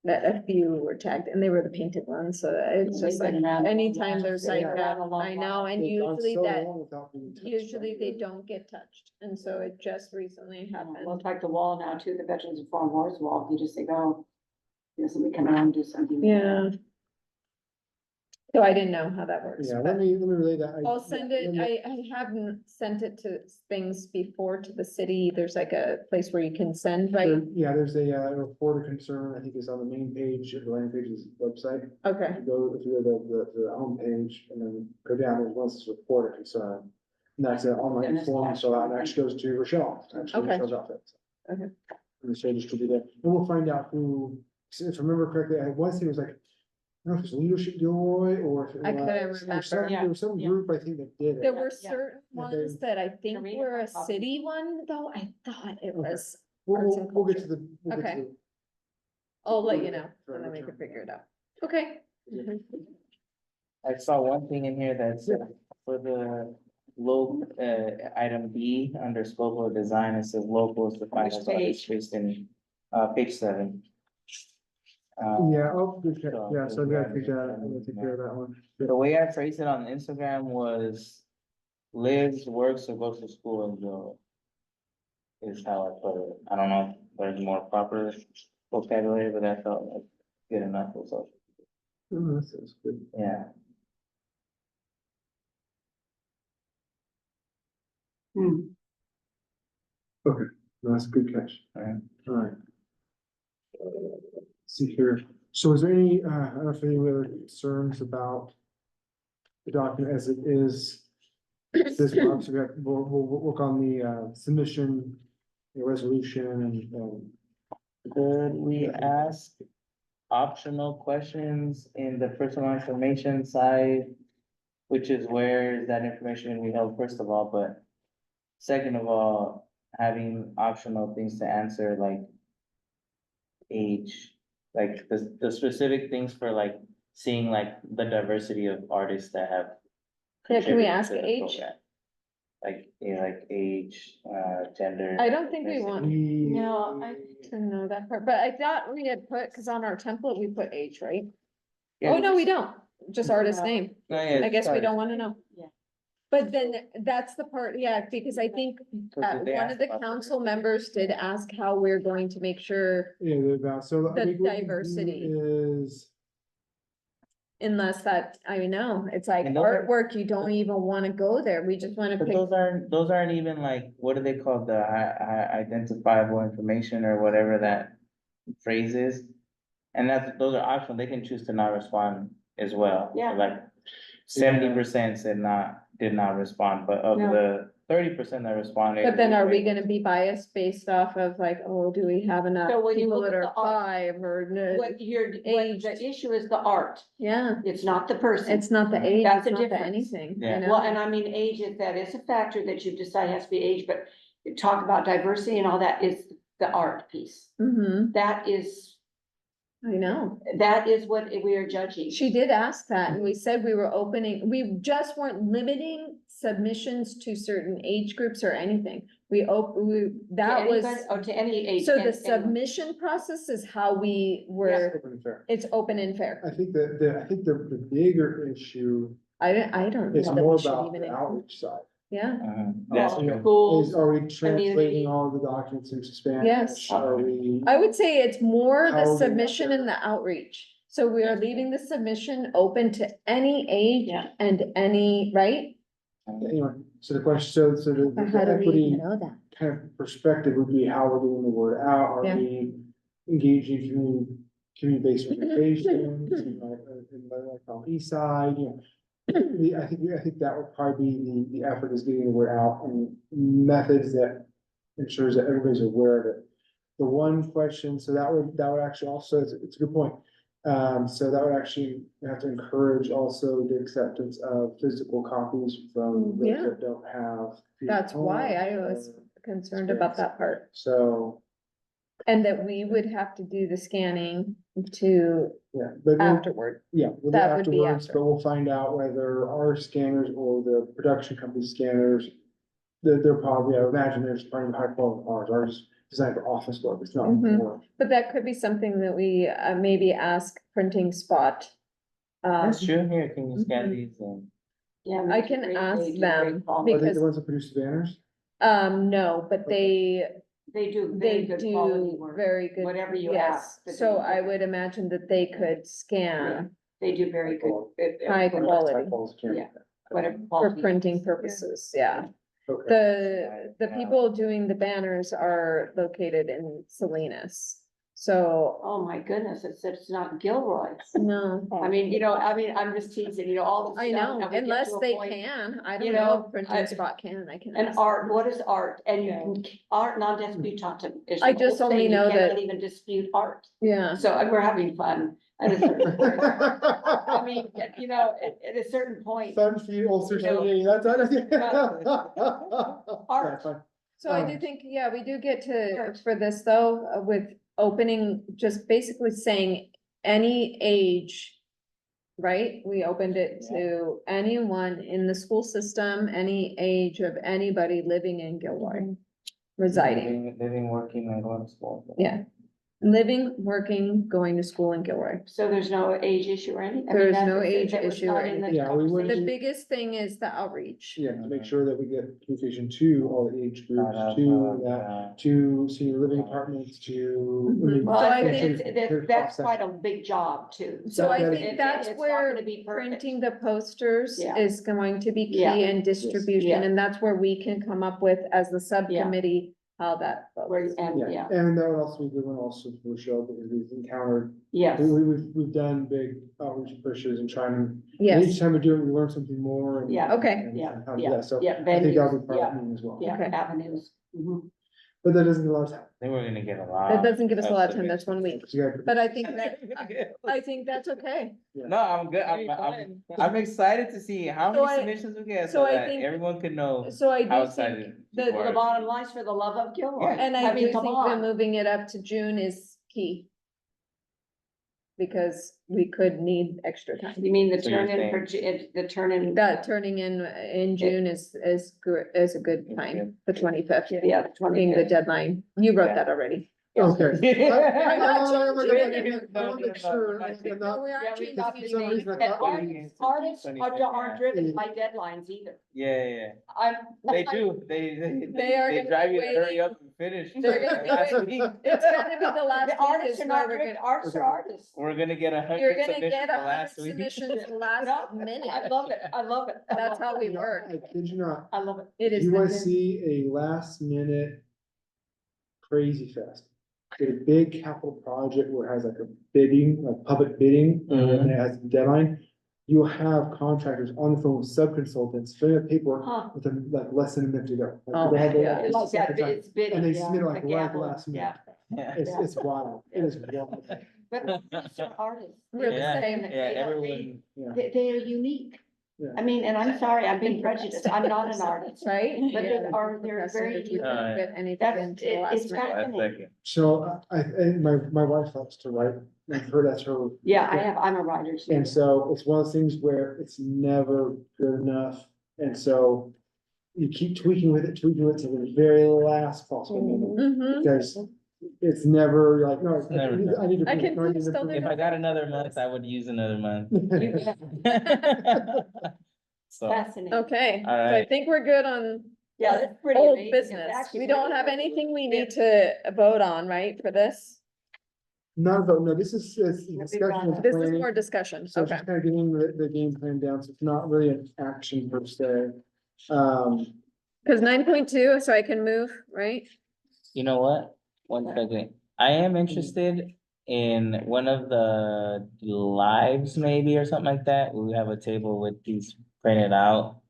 That a few were tagged and they were the painted ones, so it's They've just like, been around a long anytime time. there's They've like, been around a long I know, while. and They've gone usually so that, long without being touched by usually they the- don't get touched, and so it just recently Well, happened. it's like the wall now too, the Veterans of Foreign Wars wall, you just say, oh, you know, somebody come around and do something. Yeah. So I didn't know how that works, Yeah, but let me relay that. I'll send it, I haven't sent it to things before to the city, there's like a place where you can send, right? Yeah, there's a report of concern, I think it's on the main page of the land page's website. Okay, You go, if you go to the homepage and then go down, there's one that says report of concern. And that's an online Goodness, form, gosh. so that actually goes to Rochelle, actually Okay. Rochelle's office. Okay. And the show distributed it, and we'll find out who, if I remember correctly, I once it was like, I don't know if it was Leadership Gilroy or if it I couldn't was, remember. there was some Yeah. group, I think, that did it. there were Yeah. certain Yeah, they- ones that I think Karina were a probably- city one, though, I thought it Okay. was, We'll, Arts we'll, and we'll get culture. to the. we'll get to Okay. the- I'll let you know, Sorry, and then we Rachel. can figure it out. Okay. I saw one thing in here that's for the item B, under scope of design, it says locals defined Which as artist page? based in, page 7. Yeah, oh, good catch. so Yeah, so I gotta yeah, take that, I'm gonna take care of that one. The way I phrased it on Instagram was lives, works, or goes to school in Gilroy. Is how I put it. I don't know if there's more proper vocabulary, but I felt like good enough, so, Oh, that sounds good. yeah. Hmm. No, that's a good catch. Alright. Alright. See here, so is there any, I don't know if any other concerns about the document as it is this month, so we'll work on the, submission, the resolution and, Could we ask optional questions in the personal information side? Which is where is that information gonna be held, first of all, but second of all, having optional things to answer like age, like the specific things for like seeing like the diversity of artists that have. Yeah, can we contributed ask to the age? program. Like, yeah, like age, gender. I don't think we ethnicity. want No, to know that part, but I thought we had put, cause on our template, we put age, right? Yeah, Oh, no, we don't, just artist No. name. no, yeah, I guess we sorry. don't wanna know. Yeah. But then that's the part, yeah, because I think Did they one ask of the about that? council members did ask how we're going to make sure, yeah, so. I The think what we do diversity. Is, unless that, I know, it's like And those are- artwork, you don't even wanna go there, we just wanna But pick. those aren't even like, what do they call the identifiable information or whatever that phrase is? And those are optional, they can choose to not respond as well. Yeah. Like 70% did not respond, but of No. the 30% that responded. But then are we gonna be biased based off of like, oh, do we have enough So when you people look that at are the art- 5 or no? what Aged. the issue is the art, Yeah, it's not the person. it's not the age, That's it's the not the difference. anything, I Yeah. know. Well, and I mean, age, if that is a factor that you decide has to be age, but you talk about diversity and all that is the art piece. Mm-hmm, That is I know. That is what we are judging. She did ask that, and we said we were opening, we just weren't limiting submissions to certain age groups or anything. That was, Or to any age. so the anyone. submission process is how we were, Open and fair. it's open and fair. I think the bigger issue I don't is know that more we should about even the include, outreach side. yeah, That's Oh, You know, true. Schools, Is, are we translating community. all of the documents into Spanish? Yes. Are we? I would say it's more How the are we submission gonna- and the outreach. So we are leaving the submission open to any age Yeah. and any, right? Anyway, so the question, so the Or how the do we equity know that? kind of perspective would be how we're getting the word out, are Yeah. we engaging community-based organizations, in like on east side, you know. I think that would probably be the effort is getting the word out and methods that ensures that everybody's aware of it. The one question, so that would actually also, it's a good point. So that would actually have to encourage also the acceptance of physical copies from those Yeah. that don't have. That's why I or- was concerned about that part. So, And that we would have to do the scanning to yeah, but we'll- afterward. yeah, we'll do That would be afterwards, after. but we'll find out whether our scanners or the production company scanners. They're probably, I imagine they're probably high quality ours, ours designed for office work, it's not Mhm. for. But that could be something that we maybe ask printing spot. That's true, here, can you scan Mhm. these and? Yeah, I they can do great- ask they do them great quality. Are they because- the ones that produce the banners? No, but They do they very good quality do work. very good. Whatever you yes. ask, that So they I do. would imagine that they could scan They do very good. high whatever- quality High quality camera. Yeah. Whatever. for quality. printing purposes, yeah. Okay. The people doing the banners are located in Salinas, so, Oh, my goodness, it's not Gilroy. no. I mean, I'm just teasing, all the I stuff. know, and we get unless to a they point- can, I you don't know know, if printing I- spot can, I can And ask. art, what is art? And you Yeah. can, art non-disputant. is I the just whole only thing. You know cannot that- even dispute art. Yeah, So, and we're having fun. At a certain point. I mean, at a certain point, Fun for you, ulcers, You know, Art. art. so I do think, yeah, we do get to, for this though, with opening, just basically saying any age. Right, we opened it to anyone in the school system, any age of anybody living in Gilroy. Residing, Living, working, and going to school. yeah, living, working, going to school in Gilroy. So there's no age issue or anything? There is no age issue or anything. Yeah, we wouldn't- The biggest thing is the outreach. Yeah, to make sure that we get communication to all the age groups, Not to that, to senior living apartments, to. I mean, Well, So I make sure think there's that's offset. quite a big job too. So I That is- think that's It's not where gonna be perfect. printing the posters Yeah. is going to be Yeah. key and distribution, Yeah. and that's where we can come up with as the subcommittee, how that. Where, looks. and, Yeah, yeah, and that would also be good one also for the show, because we've encountered, yes, we've done big outreach pushes and trying, and each Yes, time we do it, we learn something more. and- Yeah. Okay. and Yeah, how to do yeah, that. So yeah, I think that'll venues, be part of yeah. it as well, yeah, Okay. avenues. Mhm. but that doesn't get a lot of time. Then we're gonna get a lot. that doesn't give us a lot of time, that's 1 week, So you gotta- but I think that, I think that's okay. No, I'm good, I'm excited to see how So many I- submissions we get, so so I that think- everyone could know So I how do excited. think, people that The are. bottom line's for the love of Gilroy. Yeah. and I mean, do come think that on. moving it up to June is key. Because we could need extra time. You mean the So you're turn in for, the turn in? That turning in June is good, is a good time, the 25th, Yeah, the being the 25th. deadline. You wrote Yeah. that already. Okay. I'm not I wanna changing make sure, No, I'm not- We aren't Yeah, we changing got for to some anything. reason I And thought- artists aren't driven by deadlines either. Yeah, I'm. they do, They are they gonna drive be you to hurry waiting. up and finish. They're gonna be Last waiting. week. It's gonna be the last The week artists is are where not we're driven, gonna, artists are Okay. artists. We're gonna get 100 you're gonna submissions get for 100 last week. submissions No, last I minute. love it, I love it. I That's love how we You know, work. I kid you not, it. I love it. It is. you wanna the- see a last minute crazy fest. Get a big capital project where it has like a bidding, like public bidding, and it has a deadline. You'll have contractors on the phone with sub-consultants, filling out paperwork Huh. with them like less than a minute to go. Like, Oh, they have the- yeah. It's like that, time. it's bidding. And they yeah, submit it like the right at the gavel, last minute. Yeah, It's wild, it is wild. but artists are artists. We're the Yeah, same. yeah, everyone, Yeah. They are unique. I mean, and I'm sorry, I'm being prejudiced, I'm not an artist. Right? But Yeah. they're very, We don't fit anything that's, into the last it's minute. got to Last be. second. So my wife likes to write, and that's her. Yeah, I'm a writer too. And so it's one of those things where it's never good enough, and so you keep tweaking with it to the very last possible moment. Mhm. Because it's never like, no, Never I need to. I can no, need to still do prove If I got another month, I would use another month. it. So, Fascinating. Okay, so I Alright. think we're good on Yeah, that's pretty old amazing. business. Actually, We don't have anything we need to vote on, right, for this? Not about, no, this is discussion with This is planning. more discussion, So okay. just kind of getting the game plan down, so it's not really an action per se. Cause 9.2, so I can move, right? you know what? One second. I am interested in one of the lives maybe or something like that. We have a table with these printed out.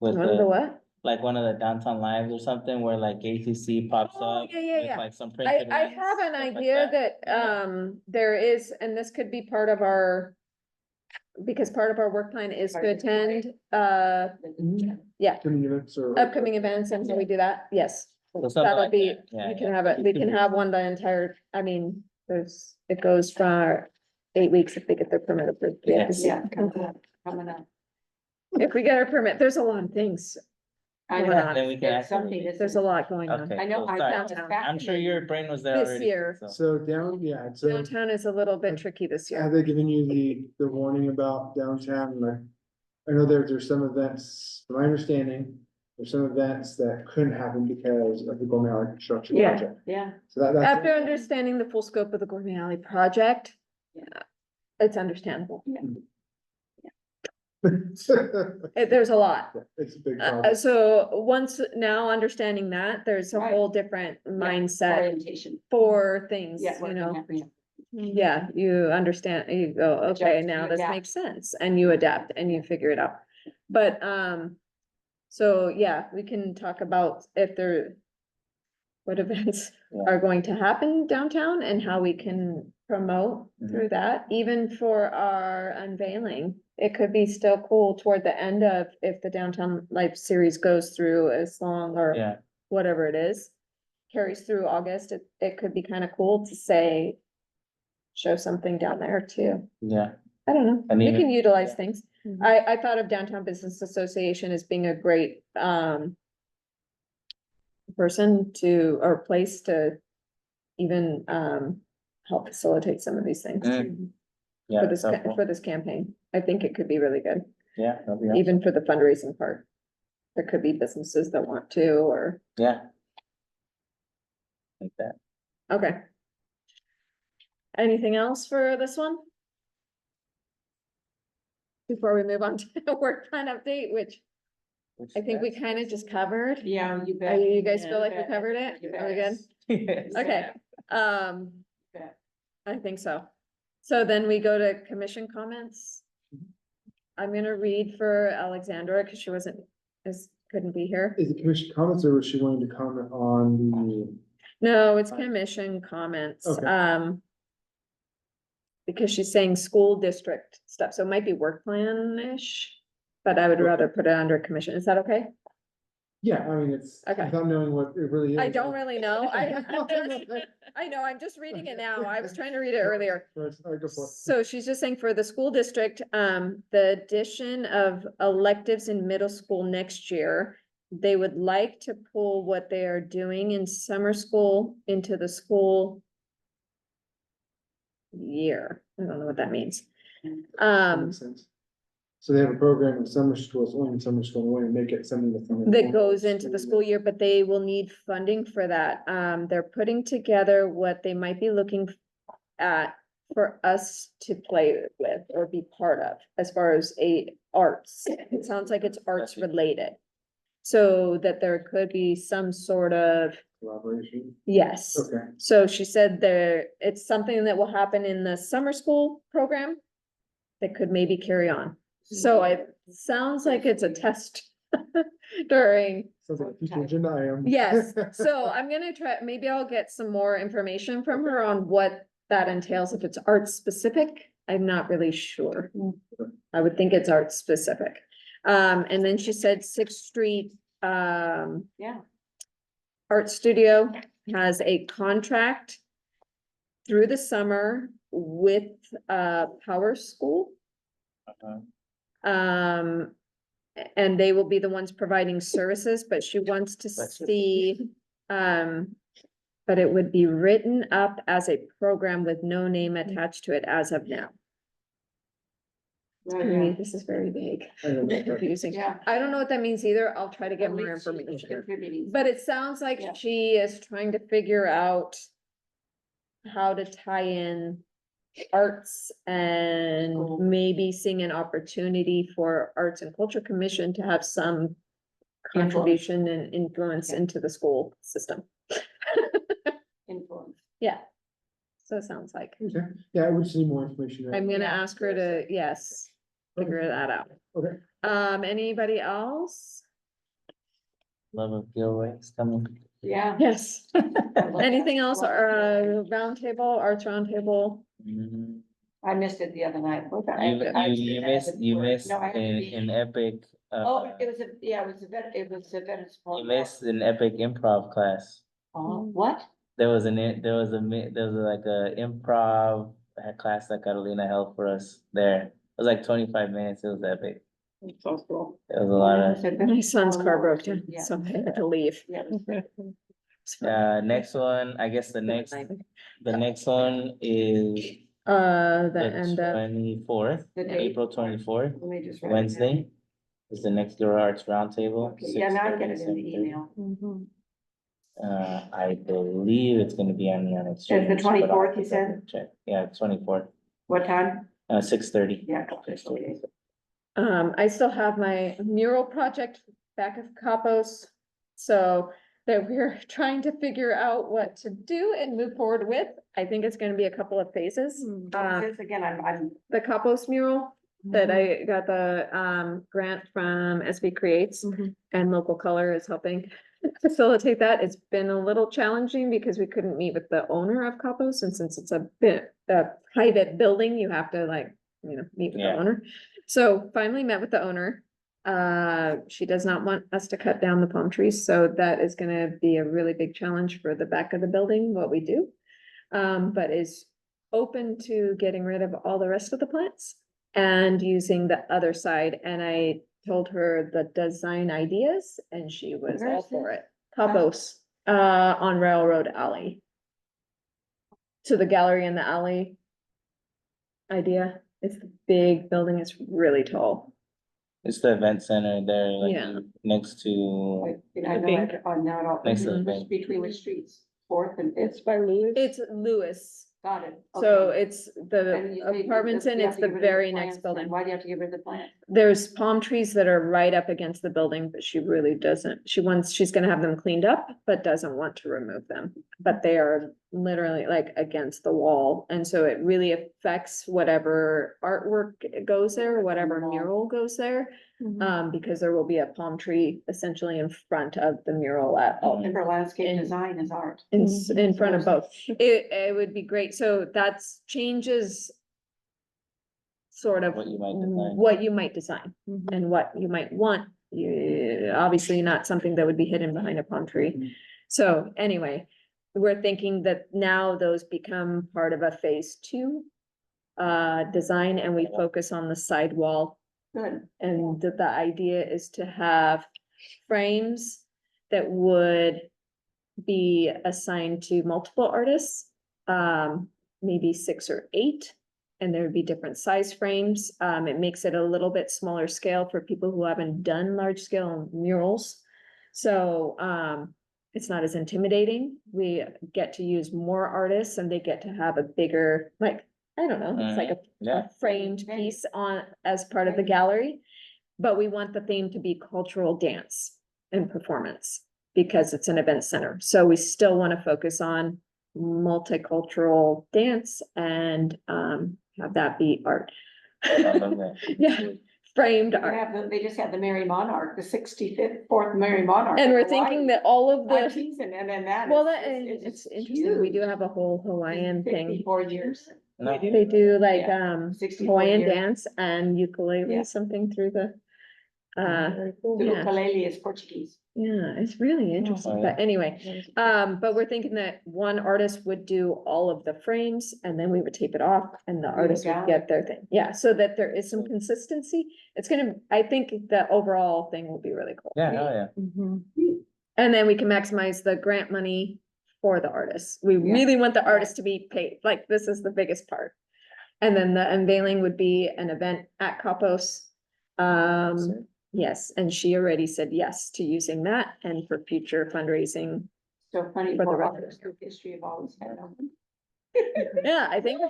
With One of the what? like one of the downtown lives or something where like ATC pops Oh, up. yeah, with, yeah. Like some I, printed. I ones, have an stuff like idea that, there is, and this could be part of our, because part of our work plan is to attend, yeah, Community events or. upcoming events and how we do that, yes. So something That'll like be, that. Yeah, we can yeah. have it, we can have one the entire, I mean, it goes for 8 weeks if they get their permit approved. We have to see. Yeah, coming up. If we get our permit, there's a lot of things. I Going know. on. Then we can There's actually. something that's. There's a lot going on. Okay. I know, cool, I sorry. found it I'm sure your fascinating. brain was there This already. year. so. So so Downtown is a little bit tricky this year. have they given you the warning about downtown? Like, I know there's some events, from my understanding, there's some events that couldn't happen because of the Gourmet Alley construction Yeah. project. Yeah, So that's. After understanding the full scope of the Gourmet Alley project, it's understandable. There's a lot. It's a big problem. So once now understanding that, there's a Right. whole different mindset orientation. for things, Yeah. you know. Yeah. Yeah, you understand, you go, okay, Adjust, now you this adapt. makes sense, and you adapt and you figure it out. But, so yeah, we can talk about if there, what events Yeah. are going to happen downtown and how we can promote through that, even for our unveiling. It could be still cool toward the end of, if the Downtown Life series goes through as long or Yeah, whatever it is, carries through August, it could be kind of cool to say, show something down there too. yeah. I don't know, And we even- can utilize yeah. things. I thought of Downtown Business Association as being a great, person to, or place to even, help facilitate some of these things. Yeah, For this, that's helpful. for this campaign, I think it could be really good, Yeah, that'd be awesome. even for the fundraising part. There could be businesses that want to, or, Yeah. Like that. okay. Anything else for this one? Before we move on to the work plan update, which Which I think we that's- kind of just covered. Yeah, you Are bet. you guys Yeah, feel like you we bet. covered it? You Are we good? Yes. Okay, bet. I think so. So then we go to commission comments. I'm gonna read for Alexandra, because she couldn't be here. Is it commission comments or was she wanting to comment on the? No, it's commission comments, Okay. because she's saying school district stuff, so it might be work plan-ish. But I would rather put it under commission, is that okay? Yeah, I mean, it's, Okay. without knowing what it really is. I don't really know, I know, I'm just reading it now, I was trying to read it earlier. All right, go for it. So she's just saying for the school district, the addition of electives in middle school next year. They would like to pull what they are doing in summer school into the school year. I don't know what that means. That makes sense. So they have a program in summer school, it's only in summer school, and want to make it something that's. That goes into the school year, but they will need funding for that. They're putting together what they might be looking at for us to play with or be part of, as far as arts. It sounds like it's arts related. So that there could be some sort of, Collaboration, yes. okay. So she said it's something that will happen in the summer school program that could maybe carry on. So it sounds like it's a test during, Sounds like a future agenda item. yes. So I'm gonna try, maybe I'll get some more information from her on what that entails. If it's art specific, I'm not really sure. I would think it's art specific. And then she said Sixth Street, Yeah. Art Studio has a contract through the summer with, Power School. Uh-huh. And they will be the ones providing services, but she wants to Gotcha. see, but it would be written up as a program with no name attached to it as of now. This is very vague, I don't know. confusing. Yeah. I don't know what that means either. I'll try to get At more least she's information. contributing. But it sounds like Yeah. she is trying to figure out how to tie in arts and Cool. maybe seeing an opportunity for Arts and Culture Commission to have some contribution and influence Yeah. into the school system. Influence. Yeah. So it sounds like, Okay, yeah, I would just need more information. right? I'm gonna Yeah. ask her to, yes, figure that out. Okay. Anybody else? Love of Gilroy is coming. Yeah. Yes. love Anything that. else, Love it. roundtable, arts roundtable? Mhm. I missed it the other night. You missed No, I had to be- an epic, Oh, it was it was a Venice. you missed an epic improv class. Oh, what? There was like a improv class that Catalina held for us there. It was like 25 minutes. It was epic. Sounds cool. It was a lot of, My son's car broke down, Yeah. so I had to leave. Yeah. next one, I guess the next one is The the end of, 24th, The date. April 24th, Let me just write it down. Wednesday. Is the next Gilroy Arts Roundtable. Okay, yeah, now I get it in 6:30, the email. Mhm. I believe it's gonna be on the exchange. the but I'll 24th, you said? double check. Yeah, 24th, What time? 6:30. Yeah. Okay. I still have my mural project back of Capos. So that we're trying to figure out what to do and move forward with. I think it's gonna be a couple of phases. This again, I'm. The Capos mural that I got the grant from SB Creates and Local Color is helping facilitate that. It's been a little challenging because we couldn't meet with the owner of Capos, and since it's a private building, you have to meet with the Yeah. owner. So finally met with the owner. She does not want us to cut down the palm trees, so that is gonna be a really big challenge for the back of the building, what we do. But is open to getting rid of all the rest of the plants and using the other side, and I told her the design ideas, and she was Where all is for this? it. Capos, on Railroad Alley. To the gallery in the alley. Idea, it's a big building, it's really tall. It's the event center there, like Yeah. next to, I know it on now, all- Next to the which- bank. between which streets? Fourth and It's Fifth? by Lewis. It's Lewis, Got it. so Okay. it's And the you say apartments you in, have it's to the get rid of very plants, next then building. Why do you have to get rid of the plant? There's palm trees that are right up against the building, but she really doesn't, she's gonna have them cleaned up, but doesn't want to remove them. But they are literally like against the wall, and so it really affects whatever artwork goes there, whatever mural goes there. Because there will be a palm tree essentially in front of the mural at all. And for landscape And- design is art. In front of both. It would be great. So that's changes sort of what you might design. what you might design and what you might want. Obviously not something that would be hidden behind a palm tree. So anyway, we're thinking that now those become part of a phase 2 design, and we focus on the sidewall. Good. And the idea is to have frames that would be assigned to multiple artists, maybe 6 or 8. And there would be different size frames. It makes it a little bit smaller scale for people who haven't done large scale murals. So, it's not as intimidating. We get to use more artists and they get to have a bigger, like, I don't know, it's like a Yeah, framed piece on, as part of the gallery. But we want the theme to be cultural dance and performance because it's an event center. So we still want to focus on multicultural dance and have that be art. I love that. Yeah, framed They art. they just had the Mary Monarch, the 4th Mary Monarch. And in we're Hawaii. thinking that all of I'm the, teasing, and then that. well, is- that, and is it's interesting. We do huge. have a whole Hawaiian thing. 54 years. No. They do like, Yeah, 64 Hawaiian years. dance and ukulele, Yeah. something through the, Very cool. The Yeah. ukulele is Portuguese. Yeah, it's really interesting, Oh, but anyway, but we're thinking that one artist would do all of the frames and then we would tape it off and the artist would get their thing. Yeah, so that there is some consistency. It's gonna, I think the overall thing will be really cool. Yeah, hell yeah. Mhm. And then we can maximize the grant money for the artists. We Yeah. really want the artists to be paid, like, this is the biggest part. And then the unveiling would be an event at Kapos. Yes, and she already said yes to using that and for future fundraising. So funny, For the for record. others, through history have always had them. Yeah, I think.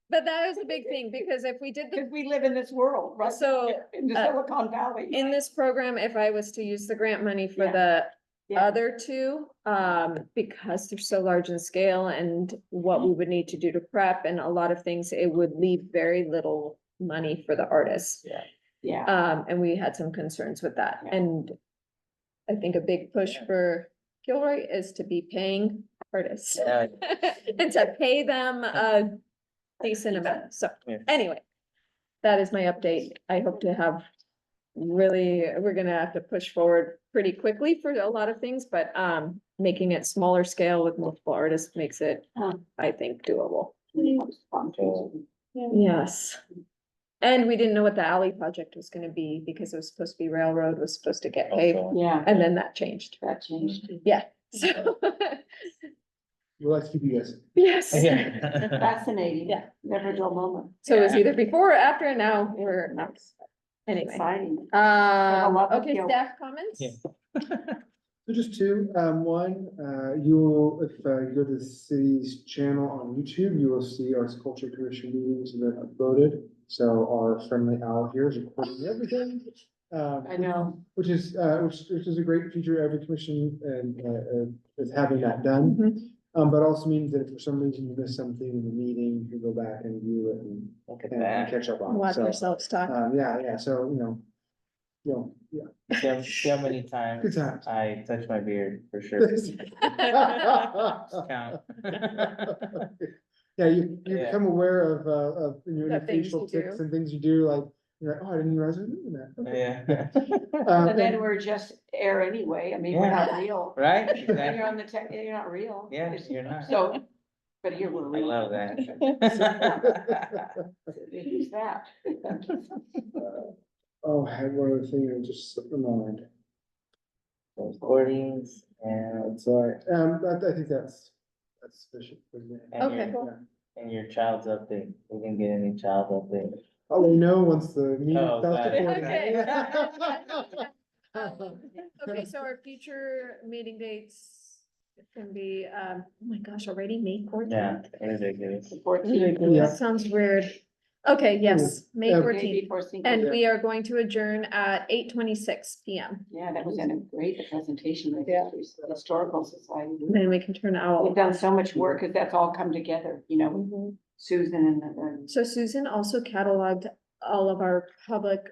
But that was the big thing, because if we did the, Because we live in this world, right? So, In the uh, Silicon Valley. in this program, if I was to use the grant money for Yeah. the Yeah. other two, because they're so large in scale and what we would need to do to prep and a lot of things, it would leave very little money for the artists. Yeah, And we had some concerns with that, Yeah. and I think a big push for Gilroy is to be paying artists. Yeah. And to pay them a decent amount, so Yeah. anyway. That is my update, I hope to have really, we're gonna have to push forward pretty quickly for a lot of things, but making it smaller scale with multiple artists makes it, I think, doable. Yes. And we didn't know what the alley project was gonna be because it was supposed to be railroad, was supposed to get paved, yeah, and then that changed. that changed. Yeah, so, We'll like to keep you guys. yes. Yeah. Fascinating. Yeah. Never a dull moment. So it was either before or after, and now we're not. Anyway, Exciting. love of okay, Gilroy. staff comments? Yeah. So just two, one, you will, if you go to the city's channel on YouTube, you will see our culture commission meetings have been uploaded. So our friendly owl here is recording everything. I know. Which is a great feature, every commission and is having that done. Mhm. But also means that if for some reason you miss something in the meeting, you can go back and view it and Look at and that. catch up on it. Watch So, yourselves talk. yeah, so, yeah. See how many Good times times. I touch my beard, for sure. Count. Yeah, you Yeah. become aware of your The things facial you ticks do. and things you do, like, you're like, oh, I didn't realize I was doing that. Okay. Yeah. And then we're just air anyway. I mean, we're not real. Right? When Exactly. you're on the tech, you're not real. Yeah, It's- you're not. So, but here we're I real. love that. Who's that? Oh, I had one other thing that just slipped my mind. Recordings and, Sorry, I think that's sufficient for me. and Okay, your, cool. and your child's update. We didn't get any child update. I'll let you know once the meeting Oh, starts got it. recording. Okay, so our future meeting dates can be, oh my gosh, already May Yeah, 14th. ridiculous. 14th. Yeah. Sounds weird. Okay, yes, May Yeah. Day 14th, before Cinco and de- we are going to adjourn at 8:26 PM. Yeah, that was a great presentation. of Yeah. the Historical Society. Then we can turn We've out. done so much work because that's all come together, you know, Susan and So Susan also cataloged all of our public